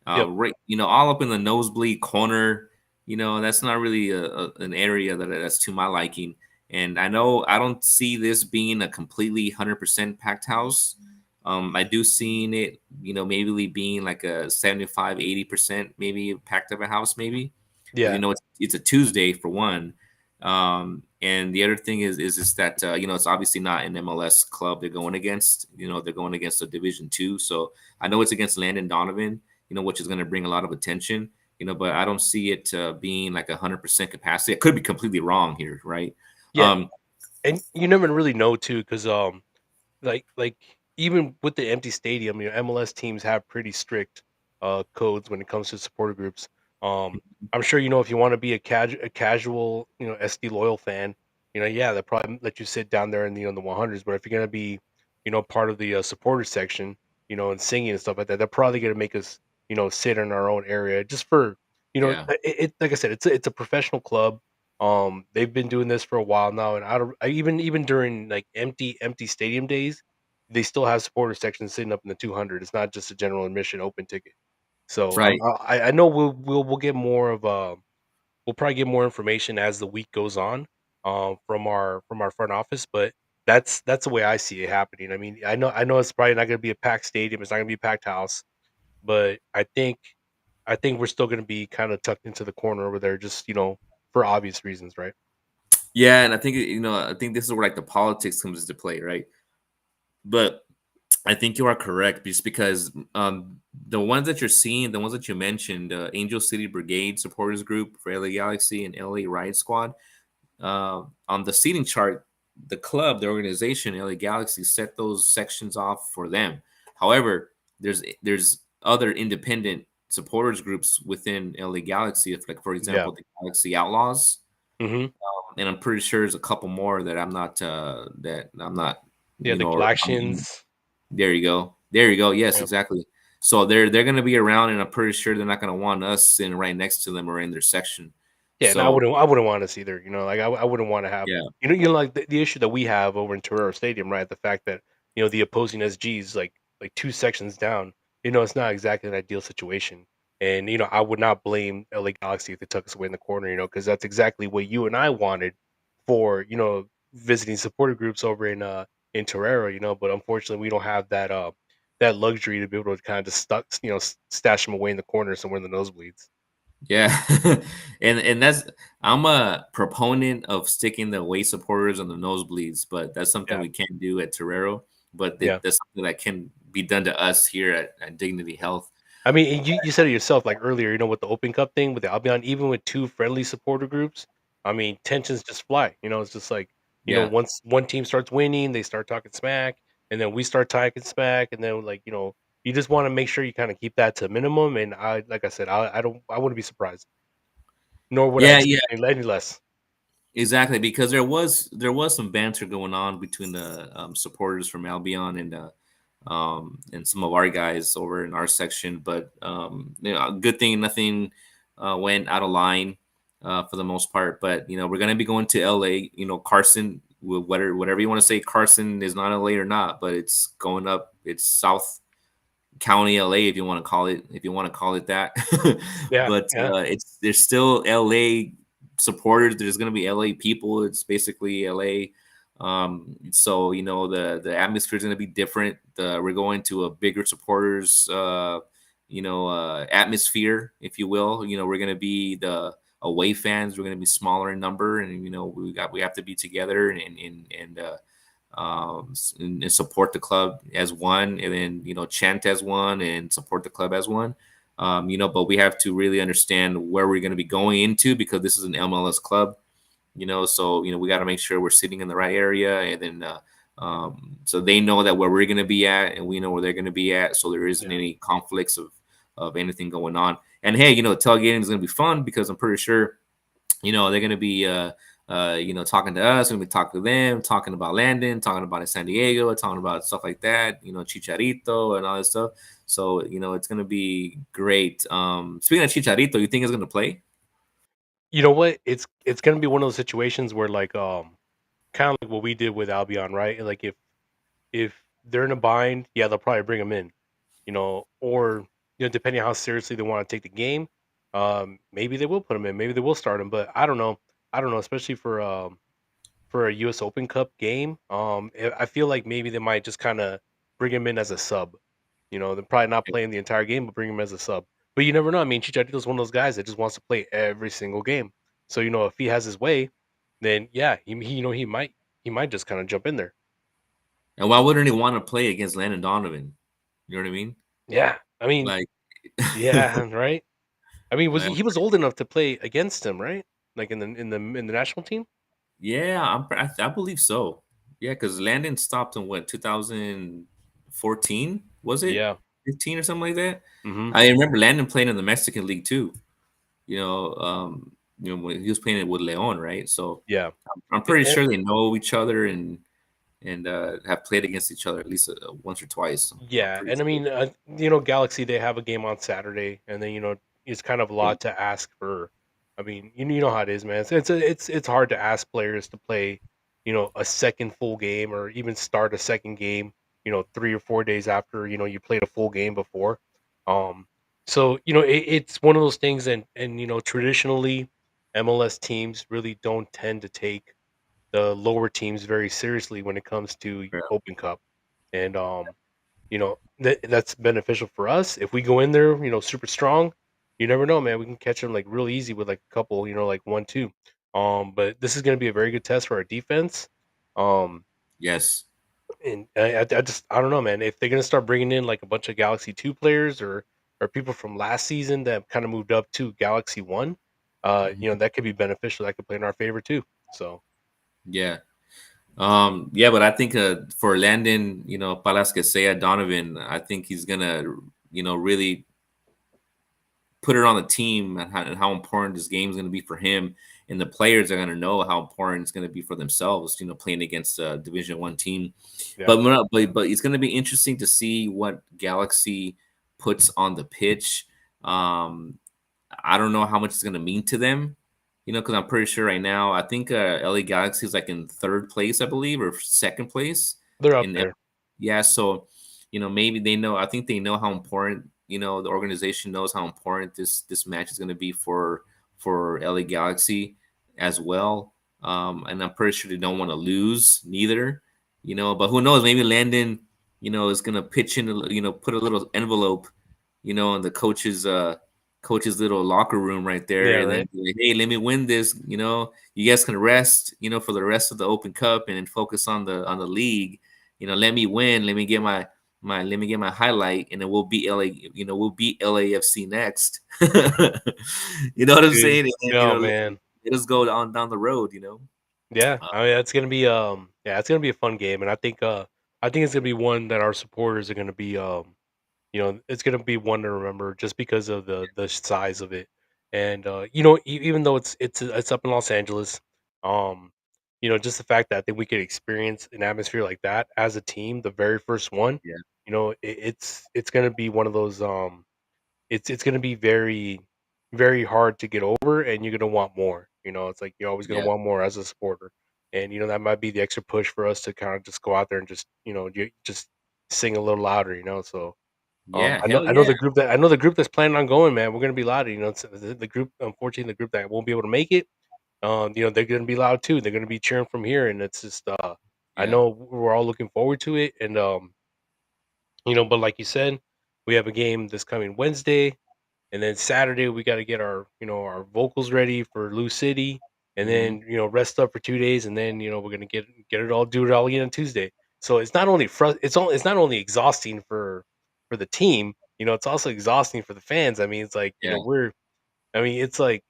Yep. Right, all up in the nosebleed corner. That's not really an area that's to my liking. And I know I don't see this being a completely 100% packed house. I do seeing it, maybe being like a 75-80% maybe packed of a house, maybe because Yeah, it's a Tuesday for one. And the other thing is just that it's obviously not an MLS club they're going against. They're going against a Division Two, so I know it's against Landon Donovan, which is going to bring a lot of attention. But I don't see it being like 100% capacity. I could be completely wrong here, right? yeah, Um, and you never really know too, because like, even with the empty stadium, MLS teams have pretty strict, codes when it comes to supporter groups. I'm sure, if you wanna be a casual, SD loyal fan, yeah, they'll probably let you sit down there in the 100s, but if you're gonna be, part of the, supporter section, and singing and stuff like that, they're probably gonna make us, sit in our own area just for, yeah, like I said, it's a professional club. They've been doing this for a while now, and even during like empty stadium days, they still have supporter sections sitting up in the 200. It's not just a general admission open ticket. So right. I know we'll get more of we'll probably get more information as the week goes on, from our front office, but that's the way I see it happening. I mean, I know it's probably not going to be a packed stadium. It's not going to be a packed house, but I think we're still going to be kind of tucked into the corner over there, just for obvious reasons, right? Yeah, and I think this is where like the politics comes into play, right? But I think you are correct, just because the ones that you're seeing, the ones that you mentioned, Angel City Brigade Supporters Group for LA Galaxy and LA Riot Squad, on the seating chart, the club, the organization, LA Galaxy, set those sections off for them. However, there's other independent supporters groups within LA Galaxy, if like for Yeah. example the Galaxy Outlaws, Hmm. and I'm pretty sure there's a couple more that I'm not, Yeah, the I mean, Galactians. there you go, there you go, yes, Yeah. exactly. So they're going to be around, and I'm pretty sure they're not going to want us sitting right next to them or in their section. Yeah, and I So wouldn't I wouldn't want us either, like, I wouldn't wanna have yeah, like, the issue that we have over in Torero Stadium, right? The fact that, the opposing SG's, like, 2 sections down, it's not exactly an ideal situation, and, I would not blame LA Galaxy if they took us away in the corner, because that's exactly what you and I wanted for, visiting supporter groups over in Torero, but unfortunately, we don't have that luxury to be able to kinda just stash them away in the corner somewhere in the nosebleeds. yeah, and that's I'm a proponent of sticking the away supporters on the nosebleeds, but that's something Yeah, we can't do at Torero. But yeah. that's something that can be done to us here at Dignity Health. I mean, and you said it yourself, like, earlier, with the Open Cup thing, with the Albion, even with 2 friendly supporter groups, I mean, tensions just fly, it's just like, Yeah, once one team starts winning, they start talking smack, and then we start talking smack, and then, like, you just wanna make sure you kinda keep that to a minimum, and like I said, I wouldn't be surprised, nor would I yeah, yeah. expect any less. Exactly, because there was some banter going on between the supporters from Albion and some of our guys over in our section, but good thing nothing went out of line for the most part. But we're gonna be going to LA. Carson, whatever you want to say, Carson is not LA or not, but it's going up. It's South County LA, if you want to call it, that. Yeah, But yeah, it's there's still LA supporters. There's going to be LA people. It's basically LA. So the atmosphere is going to be different. We're going to a bigger supporters atmosphere, if you will. We're going to be the away fans. We're going to be smaller in number, and we have to be together and support the club as one, and then chant as one and support the club as one. But we have to really understand where we're going to be going into, because this is an MLS club. So we got to make sure we're sitting in the right area, and then so they know that where we're going to be at, and we know where they're going to be at, so there isn't yeah. any conflicts of anything going on. And hey, tailgating is going to be fun, because I'm pretty sure they're going to be talking to us, and we talk to them, talking about Landon, talking about in San Diego, talking about stuff like that, Chicharito and all this stuff. So it's going to be great. Speaking of Chicharito, you think it's going to play? You know what? It's gonna be one of those situations where, like, kinda like what we did with Albion, right? Like, if they're in a bind, yeah, they'll probably bring him in, or depending on how seriously they want to take the game. maybe they will put him in. Maybe they will start him, but I don't know. I don't know, especially for a US Open Cup game. I feel like maybe they might just kind of bring him in as a sub. They're probably not playing the entire game, but bring him as a sub. But you never know. I mean, Chicharito's one of those guys that just wants to play every single game. So if he has his way, then yeah, he might just kind of jump in there. And why wouldn't he want to play against Landon Donovan? You know what I mean? Yeah, I mean, Like, yeah, right. I mean, was he like, he was old enough to play against him, right? Like in the national team. yeah, I believe so. Yeah, because Landon stopped in what 2014 was it Yeah. 15 or something like that. Hmm. I remember Landon playing in the Mexican league too. When he was playing it with Leon, right? So Yeah. I'm pretty sure they know each other and have played against each other at least once or twice. I'm Yeah, pretty and I sure. mean, Galaxy, they have a game on Saturday, and then it's kind of a Yeah, lot to ask for. I mean, you know how it is, man. It's hard to ask players to play, a second full game or even start a second game, 3 or 4 days after you played a full game before. Um, so it's one of those things, and traditionally, MLS teams really don't tend to take the lower teams very seriously when it comes to yeah, Open Cup, and that's beneficial for us if we go in there, super strong. You never know, man. We can catch them like real easy with like a couple, like 1-2. But this is going to be a very good test for our defense. Um, yes, and I don't know, man. If they're going to start bringing in like a bunch of Galaxy 2 players or people from last season that kind of moved up to Galaxy 1, mhm, that could be beneficial. That could play in our favor too. So yeah. Yeah, but I think for Landon, Palas que sea Donovan, I think he's gonna, really put it on the team and how important this game is going to be for him, and the players are going to know how important it's going to be for themselves. Playing against a Division One team, yeah, but it's going to be interesting to see what Galaxy puts on the pitch. Um, I don't know how much it's going to mean to them. Because I'm pretty sure right now, I think LA Galaxy is like in third place, I believe, or second place they're up in there. yeah, so maybe they know. I think they know how important. The organization knows how important this match is going to be for LA Galaxy as well. And I'm pretty sure they don't want to lose neither. But who knows? Maybe Landon, is going to pitch in, put a little envelope, in the coach's little locker room right there, Yeah, and right. then be like, hey, let me win this. You guys can rest, for the rest of the Open Cup and then focus on the league. Let me win. Let me get my highlight, and then we'll beat LA. We'll beat LAFC next. You know what I'm Dude, saying? And then, oh man. let us go down the road. Yeah, Uh, I mean, it's gonna be a fun game, and I think it's gonna be one that our supporters are gonna be, it's gonna be one to remember just because of the size of it, and even though it's up in Los Angeles, um, just the fact that I think we could experience an atmosphere like that as a team, the very first one, yeah, it's gonna be one of those, it's gonna be very, very hard to get over, and you're gonna want more. It's like you're always gonna yeah, want more as a supporter, and that might be the extra push for us to kind of just go out there and just just sing a little louder. So yeah. I know Hell I know yeah, the group that's planning on going, man. We're gonna be loud. It's the group. Unfortunately, the group that won't be able to make it, they're gonna be loud too. They're gonna be cheering from here, and it's just I yeah, know we're all looking forward to it, and but like you said, we have a game this coming Wednesday, and then Saturday we got to get our vocals ready for Lou City, and hmm then rest up for 2 days, and then we're gonna get it all do it all again on Tuesday. So it's not only exhausting for the team, it's also exhausting for the fans. I mean, it's like yeah, it's like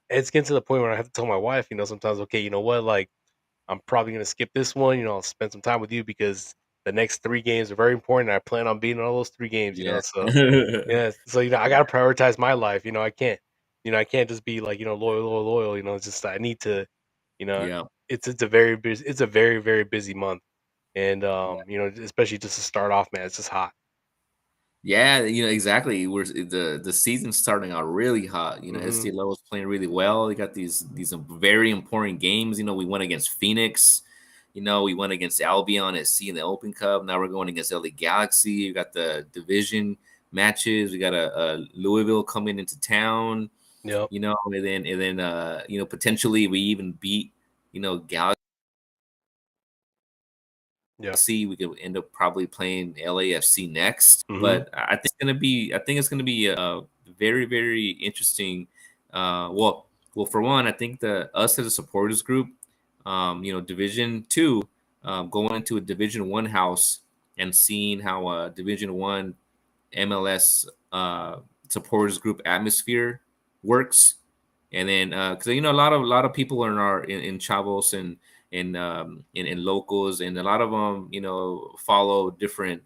it's getting to the point where I have to tell my wife, sometimes, okay, you know what, like I'm probably gonna skip this one. I'll spend some time with you because the next 3 games are very important. I plan on being in all those 3 games. yeah, So yeah, so I yeah, gotta prioritize my life. I can't just be like loyal, loyal, loyal. It's just I need to, you know, yeah. it's a very very busy month, and especially just to start off, man, it's just hot. Yeah, exactly. The season's starting out really hot. Hmm. SD Low is playing really well. They got these very important games. We went against Phoenix. We went against Albion at C in the Open Cup. Now we're going against LA Galaxy. We got the division matches. We got a Louisville coming into town. Yep. potentially we even beat Galaxy. Yeah. We could end up probably playing LAFC next, Mhm. but I think it's gonna be a very very interesting. Well, for one, I think the us as a supporters group, Division 2, going into a Division 1 house and seeing how a Division 1 MLS supporters group atmosphere works, and then because a lot of people are in Chavos and in locals, and a lot of them follow different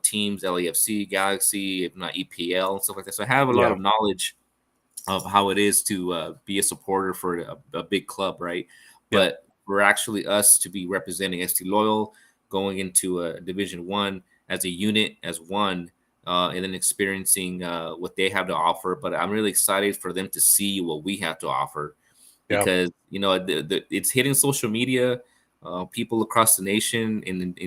teams, LAFC, Galaxy, if not EPL and stuff like that. So I have a lot Yeah. of knowledge of how it is to be a supporter for a big club, right? Yep. But for actually us to be representing ST Loyal, going into a Division 1 as a unit, as one, and then experiencing what they have to offer. But I'm really excited for them to see what we have to offer, Yeah. because it's hitting social media. People across the nation, and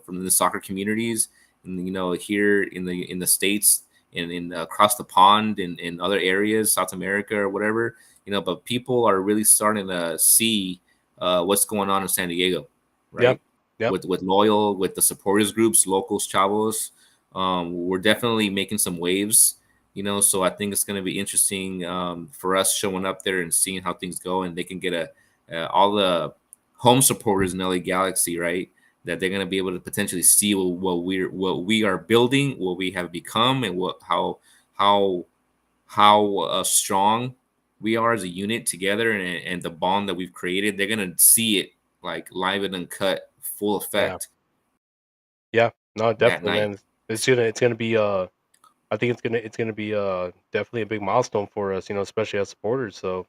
from the soccer communities, and here in the states, and in across the pond, in other areas, South America or whatever. But people are really starting to see what's going on in San Diego, Yep. right? Yep. With loyal, with the supporters groups, locals, Chavos. We're definitely making some waves. So I think it's going to be interesting, for us showing up there and seeing how things go, and they can get all the home supporters in LA Galaxy, right? That they're going to be able to potentially see what we are building, what we have become, and how strong we are as a unit together, and the bond that we've created. They're going to see it like live and uncut, full Yeah. effect Yeah. No, that definitely, night. man. It's gonna be I think it's gonna be definitely a big milestone for us, especially as supporters. So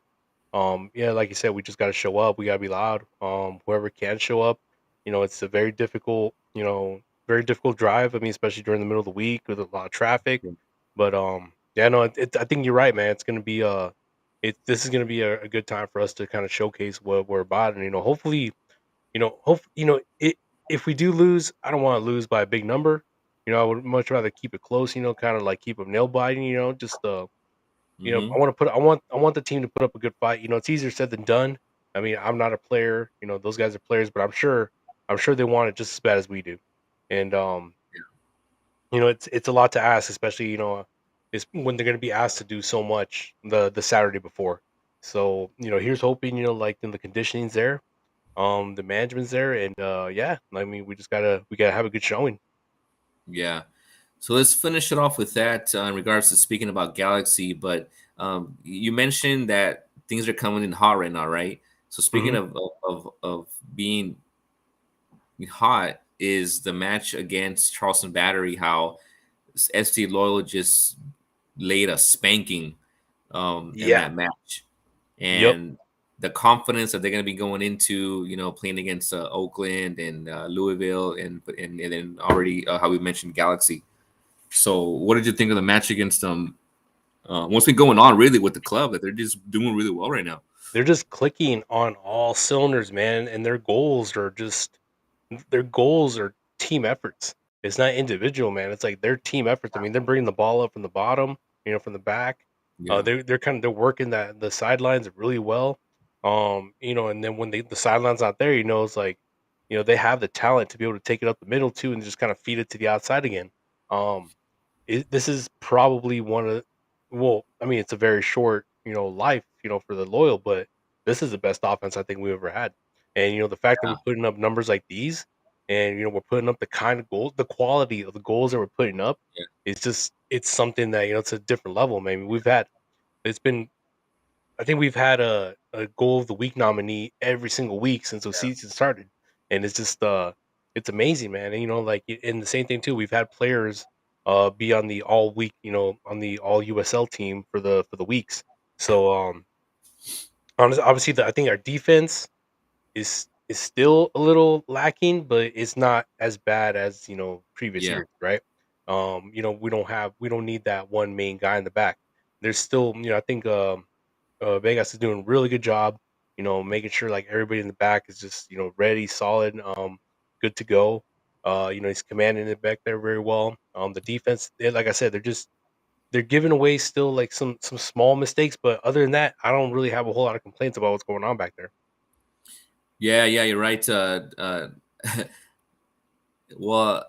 yeah, like you said, we just gotta show up. We gotta be loud. Whoever can show up, it's a very difficult drive. I mean, especially during the middle of the week with a lot of traffic. But yeah, no, I think you're right, man. It's gonna be this is gonna be a good time for us to kind of showcase what we're about, and hopefully, if we do lose, I don't want to lose by a big number. I would much rather keep it close. Kind of like keep them nail biting. Just Hmm. I want the team to put up a good fight. It's easier said than done. I mean, I'm not a player. Those guys are players, but I'm sure they want it just as bad as we do. And it's a lot to ask, especially is when they're going to be asked to do so much the Saturday before. So here's hoping like in the conditioning's there, the management's there, and yeah, I mean we gotta have a good showing. Yeah. So let's finish it off with that, in regards to speaking about Galaxy. But you mentioned that things are coming in hot right now, right? So speaking Hmm. of being hot, is the match against Charleston Battery, how ST Loyal just laid a spanking in Yeah. that match, Yep. and the confidence that they're going to be going into, playing against Oakland and Louisville, and then already, how we mentioned Galaxy. So, what did you think of the match against them? What's been going on really with the club, that they're just doing really well right now? They're just clicking on all cylinders, man, and their goals are team efforts. It's not individual, man. It's like their team efforts. I mean, they're bringing the ball up from the bottom, from the back. Yeah, They're working the sidelines really well. And then when the sidelines not there, it's like, they have the talent to be able to take it up the middle too, and just kind of feed it to the outside again. Um, this is probably one of well, I mean, it's a very short, life, for the loyal, but this is the best offense I think we've ever had. And the fact that we're putting up numbers like these, and we're putting up the kind of goals, the quality of the goals that we're putting up, yeah, it's something that it's a different level. Maybe it's been I think we've had a goal of the week nominee every single week since the season started, and it's amazing, man. And like and the same thing too. We've had players be on the all week, on the all USL team for the weeks. So obviously, I think our defense is still a little lacking, but it's not as bad as previous yeah, years, right? We don't need that one main guy in the back. There's still, I think Vegas is doing a really good job, making sure like everybody in the back is just ready, solid, good to go. He's commanding it back there very well. The defense, like I said, they're giving away still like some small mistakes, but other than that, I don't really have a whole lot of complaints about what's going on back there. Yeah, yeah, you're right. Well,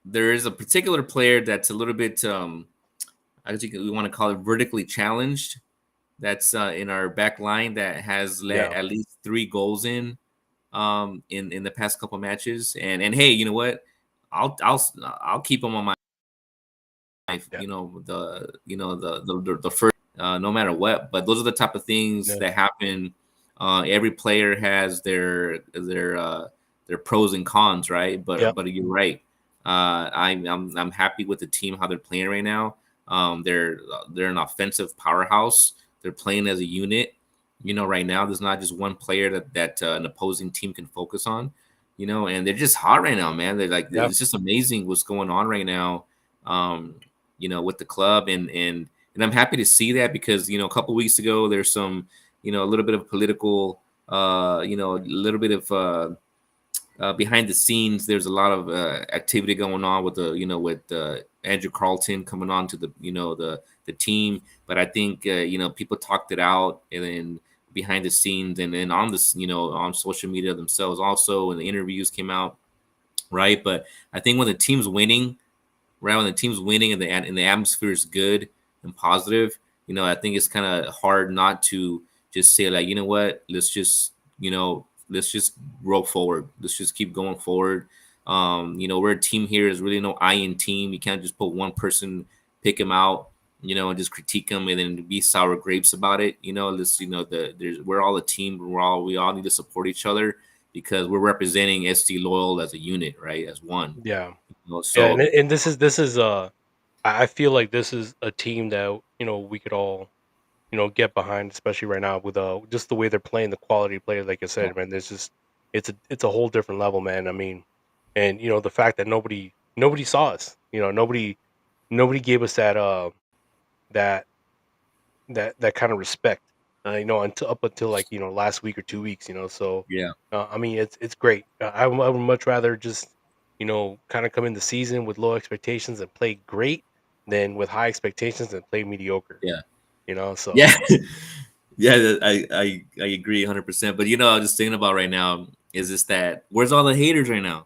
there is a particular player that's a little bit, I think we want to call it vertically challenged. That's in our back line that has let Yeah, at least 3 goals in the past couple matches. And hey, you know what? I'll keep him on my life. yeah, The first no matter what. But those are the type of things yeah, that happen. Every player has their pros and cons, right? yeah, But you're right. I'm happy with the team how they're playing right now. They're an offensive powerhouse. They're playing as a unit. Right now there's not just one player that an opposing team can focus on. And they're just hot right now, man. They're like yeah, it's just amazing what's going on right now. Um, with the club, and I'm happy to see that because a couple weeks ago there's some a little bit of political, a little bit of behind the scenes. There's a lot of activity going on with Andrew Carlton coming on to the team, but I think people talked it out and then behind the scenes and then on this on social media themselves also, and the interviews came out, right? But I think when the team's winning, right, when the team's winning and the atmosphere is good and positive, I think it's kind of hard not to just say like, what, let's just roll forward. Let's just keep going forward. We're a team here. There's really no I in team. You can't just put one person, pick him out, and just critique him and then be sour grapes about it. This, we're all a team. We all need to support each other because we're representing SD Loyal as a unit, right? As one. yeah, yeah. And So this is I feel like this is a team that we could all get behind, especially right now with just the way they're playing, the quality of players. Like I yeah, said, man, there's just it's a whole different level, man. I mean, and the fact that nobody saw us, nobody gave us that that kind of respect, until up until like last week or 2 weeks, so yeah. I mean it's great. I would much rather just kind of come in the season with low expectations and play great than with high expectations and play mediocre, Yeah. so Yeah. Yeah, I agree 100%. But I'm just thinking about right now is just that where's all the haters right now?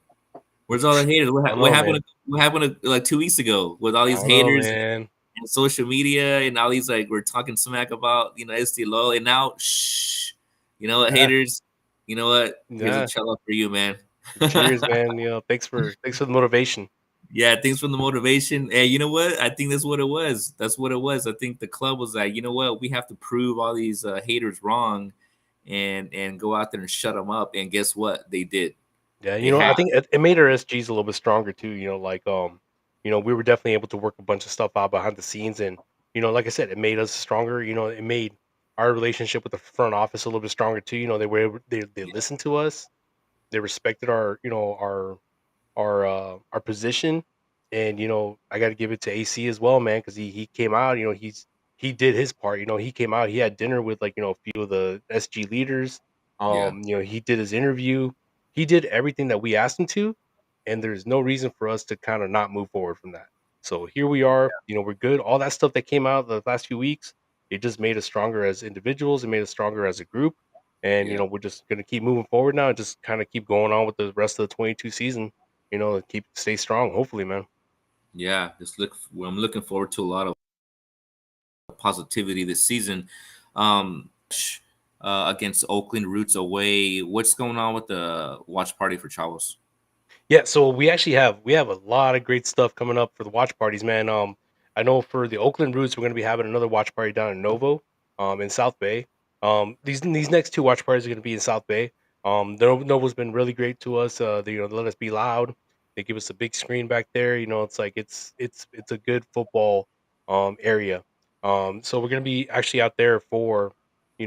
Where's all the haters? I don't What know, man. happened? What happened like 2 weeks ago with all I these don't know, haters man. and social media and all these like we're talking smack about STLO and now shh, Yeah, haters, you know what? Here's a yeah. cello for you, man. Cheers, man. Thanks for the motivation. Yeah, thanks for the motivation. Hey, you know what? I think that's what it was. That's what it was. I think the club was like, you know what? We have to prove all these haters wrong, and go out there and shut them up. And guess what? They did. Yeah, They I have. think it made our SGs a little bit stronger too. Like we were definitely able to work a bunch of stuff out behind the scenes, and like I said, it made us stronger. It made our relationship with the front office a little bit stronger too. They were able, they Yeah, listened to us, they respected our position, and I got to give it to AC as well, man, because he came out. He did his part. He came out. He had dinner with like a few of the SG leaders. yeah, He did his interview. He did everything that we asked him to, and there's no reason for us to kind of not move forward from that. So here we are. We're good. All that stuff that came out the last few weeks, it just made us stronger as individuals. It made us stronger as a group. And yeah, we're just gonna keep moving forward now and just kind of keep going on with the rest of the 22 season, keep stay strong, hopefully, man. yeah. I'm looking forward to a lot of positivity this season. Against Oakland Roots away. What's going on with the watch party for Chavos? Yeah, so we have a lot of great stuff coming up for the watch parties, man. I know for the Oakland Roots, we're gonna be having another watch party down in Novo, in South Bay. These next two watch parties are gonna be in South Bay. Novo's been really great to us. They let us be loud. They give us a big screen back there. It's like it's a good football area. So we're gonna be actually out there you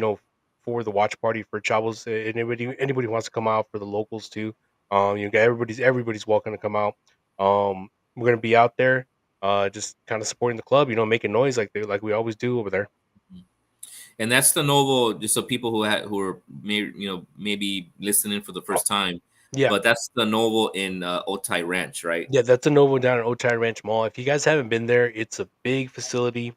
know for the watch party for Chavos. Anybody who wants to come out for the locals too. Everybody's welcome to come out. We're gonna be out there, just kind of supporting the club, making noise like we always do over there. And that's the Novo. Just so people who are maybe listening for the first time. Yeah. but that's the Noble in Otay Ranch, right? Yeah, that's a Novo down at Otay Ranch Mall. If you guys haven't been there, it's a big facility,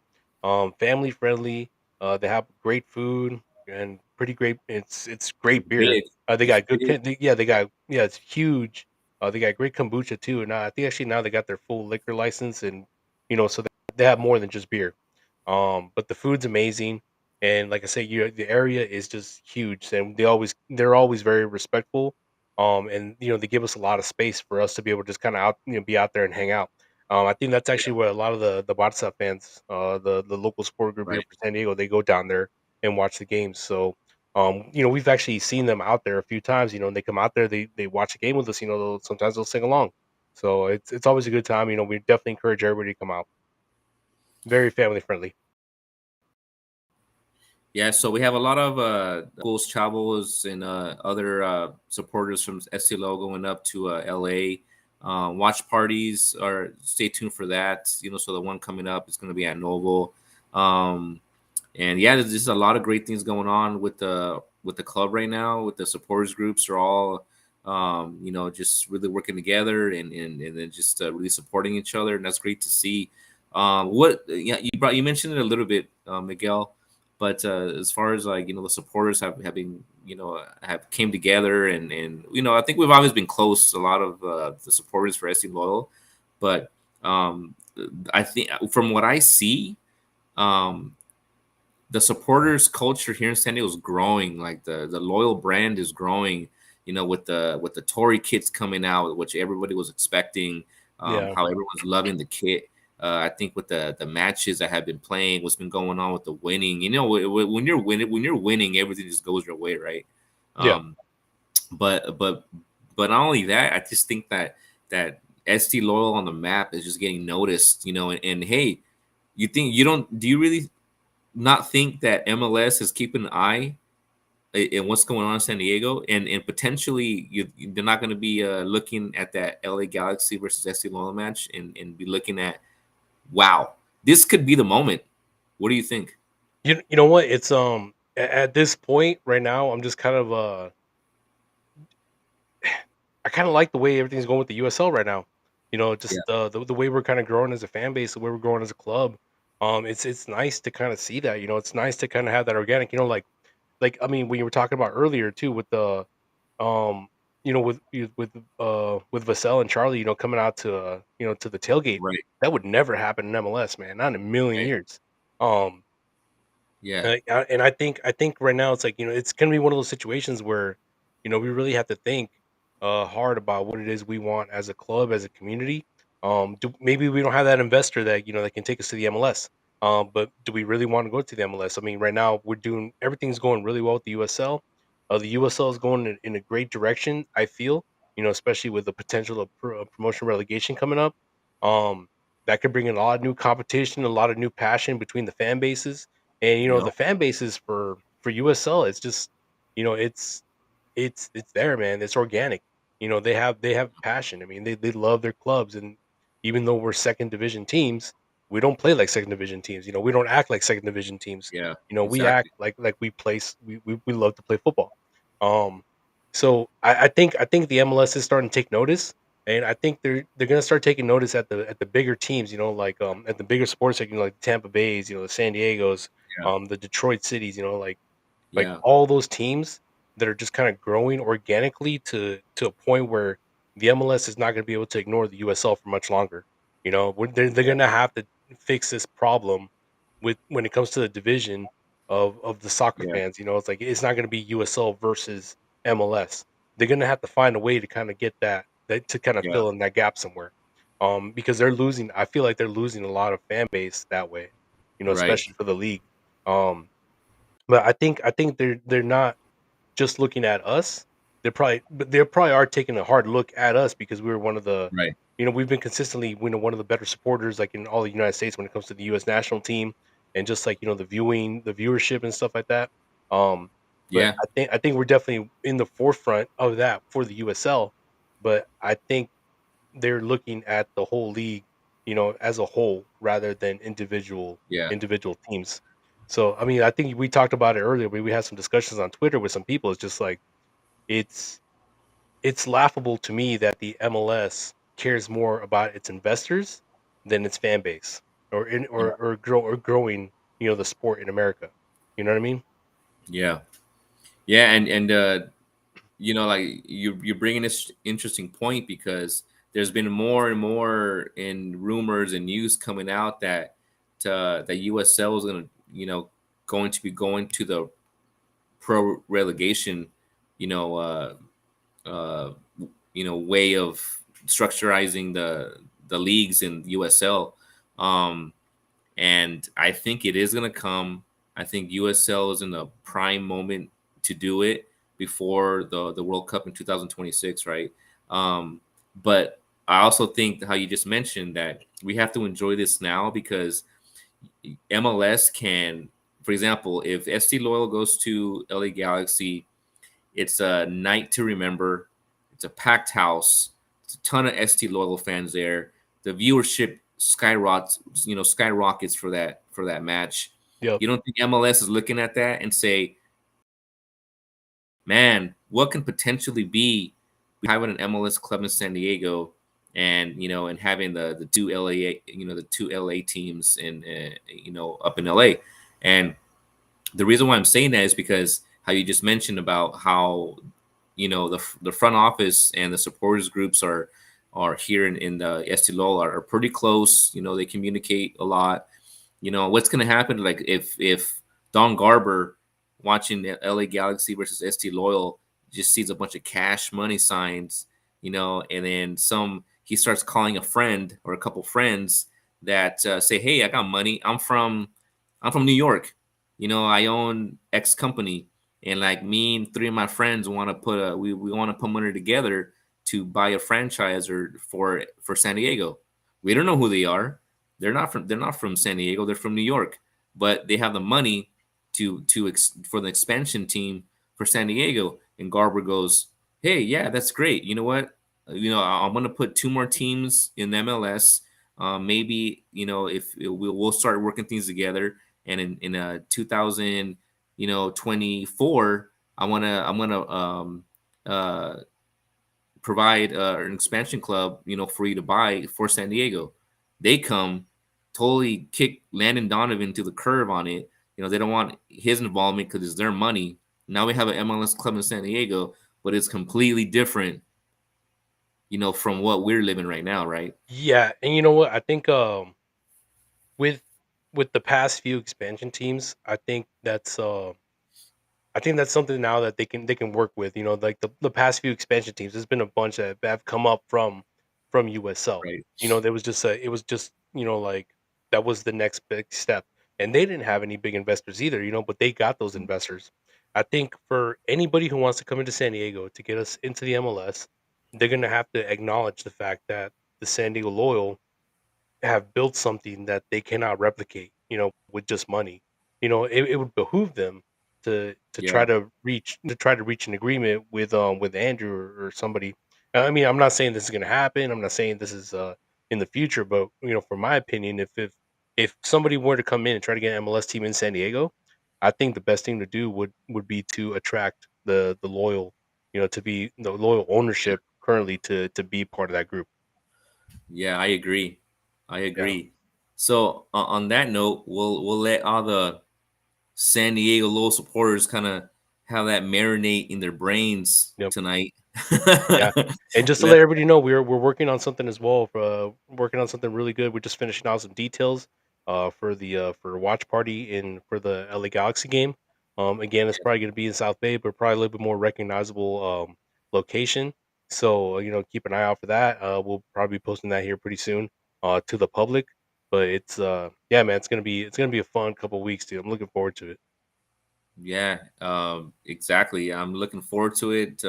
family friendly. They have great food and pretty great. It's great It's beer. big. They It's got good. big. Yeah, they got it's huge. They got great kombucha too. And I think actually now they got their full liquor license, and so they have more than just beer. But the food's amazing, and like I say, the area is just huge, and they're always very respectful. And they give us a lot of space for us to be able to just kind of be out there and hang out. I think that's Yeah, actually what a lot of the Barca fans, the local sport group here right. for San Diego, they go down there and watch the games. So, we've actually seen them out there a few times. And they come out there, they watch a game with us. Sometimes they'll sing along. So it's always a good time. We definitely encourage everybody to come out. Very family friendly. Yeah, so we have a lot of schools, Chavos, and other supporters from STLO going up to LA. Watch parties, or stay tuned for that. So the one coming up is going to be at Noble. Um, and yeah, there's just a lot of great things going on with the club right now. With the supporters groups are all just really working together, and then just really supporting each other, and that's great to see. What Yeah, you mentioned it a little bit, Miguel, but as far as like the supporters have been have came together, and I think we've always been close, a lot of the supporters for SC Loyal, but um, I think from what I see, um, the supporters culture here in San Diego is growing. Like the loyal brand is growing. With the Tory kits coming out, which everybody was expecting. Yeah, How everyone's loving the kit. I think with the matches that have been playing, what's been going on with the winning. When you're winning, everything just goes your way, right? yeah. Um, but not only that, I just think that ST Loyal on the map is just getting noticed. And hey, you don't do you really not think that MLS is keeping an eye in what's going on in San Diego, and potentially they're not going to be looking at that LA Galaxy versus SC Loyal match, and be looking at, wow, this could be the moment. What do you think? You know what? It's at this point right now, I'm just kind of I kind of like the way everything's going with the USL right now. Yeah, Just the way we're kind of growing as a fan base, the way we're growing as a club. It's nice to kind of see that. It's nice to kind of have that organic. Like I mean, when you were talking about earlier too with the um with Vassell and Charlie, coming out to to the tailgate, right, that would never happen in MLS, man, not in a million right, years. Um, yeah, and I think right now it's like it's gonna be one of those situations where we really have to think hard about what it is we want as a club, as a community. Maybe we don't have that investor that that can take us to the MLS. But do we really want to go to the MLS? I mean, right now we're doing everything's going really well with the USL. The USL is going in a great direction. I feel especially with the potential of promotion relegation coming up. Um, that could bring in a lot of new competition, a lot of new passion between the fan bases and yep, the fan bases for USL. It's just it's there, man. It's organic. They have passion. I mean, they love their clubs, and even though we're second division teams, we don't play like second division teams. We don't act like second division teams. yeah, We act exactly, like we love to play football. Um, so I think the MLS is starting to take notice, and I think they're gonna start taking notice at the bigger teams. At the bigger sports, like Tampa Bay's, the San Diego's, yeah, the Detroit cities. Like yeah, all those teams that are just kind of growing organically to a point where the MLS is not going to be able to ignore the USL for much longer. They're yeah, going to have to fix this problem with when it comes to the division of the soccer yeah, fans. It's like it's not going to be USL versus MLS. They're going to have to find a way to kind of get that to kind of yeah, fill in that gap somewhere. Because they're losing. I feel like they're losing a lot of fan base that way. right, Especially for the league. Um, but I think they're not just looking at us. They probably are taking a hard look at us because we were one of the right, we've been consistently one of the better supporters like in all the United States when it comes to the US national team and just like the viewership and stuff like that. Um but yeah, I think we're definitely in the forefront of that for the USL, but I think they're looking at the whole league, as a whole rather than yeah, individual teams. So, I mean, I think we talked about it earlier. We had some discussions on Twitter with some people. It's just like it's it's laughable to me that the MLS cares more about its investors than its fan base, Yeah, or growing, the sport in America. You know what I mean? yeah, yeah, and like you're bringing this interesting point because there's been more and more in rumors and news coming out that that USL is going to be going to the pro relegation, you know, uh, uh, way of structurizing the leagues in USL. Um, and I think it is going to come. I think USL is in the prime moment to do it before the World Cup in 2026, right? But I also think how you just mentioned that we have to enjoy this now because MLS can, for example, if SC Loyal goes to LA Galaxy, it's a night to remember. It's a packed house. It's a ton of ST Loyal fans there. The viewership skyrockets for that match. Yep. You don't think MLS is looking at that and say, "Man, what can potentially be having an MLS club in San Diego and and having the two LA the two LA teams in up in LA." And the reason why I'm saying that is because how you just mentioned about how the front office and the supporters groups are here in the Estilol are pretty close. They communicate a lot. What's going to happen like if Don Garber watching the LA Galaxy versus ST Loyal just sees a bunch of cash money signs, and then he starts calling a friend or a couple friends that say, "Hey, I got money. I'm from New York. I own X company, and like me and three of my friends want to we want to put money together to buy a franchise or for San Diego. We don't know who they are. They're not from San Diego. They're from New York, but they have the money for the expansion team for San Diego." And Garber goes, "Hey, yeah, that's great. You know what? I'm going to put two more teams in MLS. Maybe if we'll start working things together. And in 2000, 24, I want to provide an expansion club, for you to buy for San Diego." They come, totally kick Landon Donovan to the curb on it. They don't want his involvement because it's their money. Now we have an MLS club in San Diego, but it's completely different, from what we're living right now, right? Yeah, and you know what? I think with with the past few expansion teams, I think that's something now that they can work with. Like the past few expansion teams, there's been a bunch that have come up from USL. Right. There was just it was just like that was the next big step, and they didn't have any big investors either. But they got those investors. I think for anybody who wants to come into San Diego to get us into the MLS, they're gonna have to acknowledge the fact that the San Diego Loyal have built something that they cannot replicate, with just money. It would behoove them to try Yeah. to reach an agreement with Andrew or somebody. I mean, I'm not saying this is going to happen. I'm not saying this is in the future, but from my opinion, if somebody were to come in and try to get an MLS team in San Diego, I think the best thing to do would be to attract the loyal, to be the loyal ownership currently to be part of that group. Yeah, I agree. I Yeah. agree. So on that note, we'll let all the San Diego Low supporters kind of have that marinate in their brains Yep. tonight. Yeah, and just to Let let everybody know, we're working on something as well. Working on something really good. We're just finishing out some details for a watch party in for the LA Galaxy game. Again, it's probably going to be in South Bay, but probably a little bit more recognizable location. So keep an eye out for that. We'll probably be posting that here pretty soon to the public. But it's yeah, man, it's gonna be a fun couple weeks, dude. I'm looking forward to it. Yeah, exactly. I'm looking forward to it.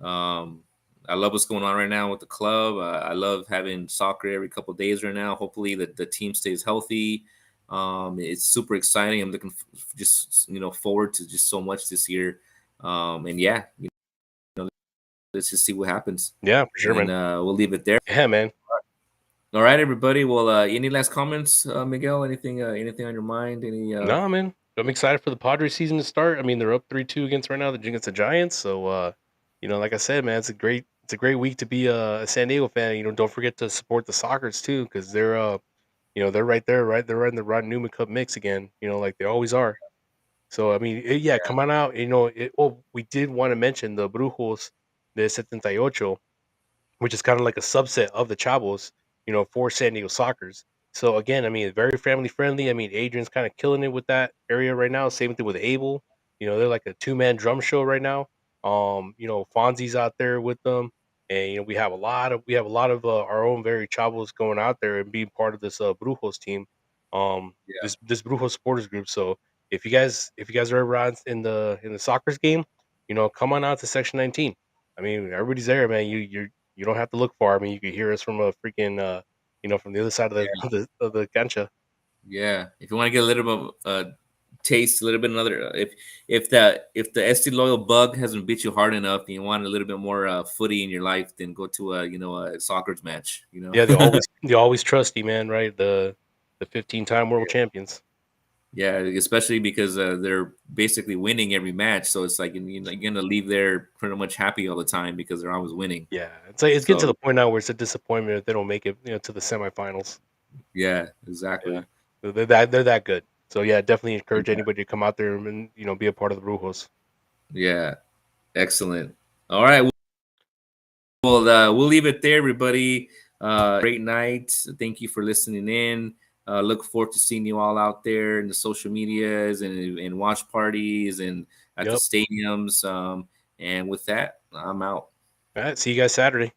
Um, I love what's going on right now with the club. I love having soccer every couple of days right now. Hopefully, the team stays healthy. It's super exciting. I'm looking just forward to just so much this year. And yeah, let's just see what happens, Yeah, for sure, and man. we'll leave it there. Yeah, man. All right, everybody. Well, any last comments, Miguel? Anything on your mind? Any? No, man. I'm excited for the Padres season to start. I mean, they're up 3-2 against right now against the Giants. So Like I said, man, it's a great week to be a San Diego fan. Don't forget to support the Sockers too, because they're right there, right? They're right in the Ron Newman Cup mix again. Like they always are. So I mean, yeah, come on out. We did want to mention the Brujos de 78, which is kind of like a subset of the Chavos, for San Diego Sockers. So again, I mean, very family friendly. I mean, Adrian's kind of killing it with that area right now. Same thing with Abel. They're like a two-man drum show right now. Fonzie's out there with them, and we have a lot of our own very Chavos going out there and being part of this Brujos team, Yeah, this Brujos supporters group. So if you guys are ever out in the soccer's game, come on out to Section 19. I mean, everybody's there, man. You don't have to look far. I mean, you can hear us from a freaking, from the other side of the yeah, of the cancha. yeah. If you want to get a little bit taste, a little bit another, if the SD loyal bug hasn't bit you hard enough, and you want a little bit more footy in your life, then go to a soccer's match. Yeah, they always trust you, man. Right? The 15-time world champions. Yeah, especially because they're basically winning every match, so it's like you're gonna leave there pretty much happy all the time because they're always winning. Yeah, it's like it's getting to So the point now where it's a disappointment if they don't make it, to the semifinals. yeah, Yeah, exactly. they're that good. So yeah, definitely encourage Yeah, anybody to come out there and be a part of the Brujos. yeah, excellent. All right, well, we'll leave it there, everybody. Great night. Thank you for listening in. Look forward to seeing you all out there in the social medias and watch parties and at the Yep. stadiums. And with that, I'm out. All right. See you guys Saturday.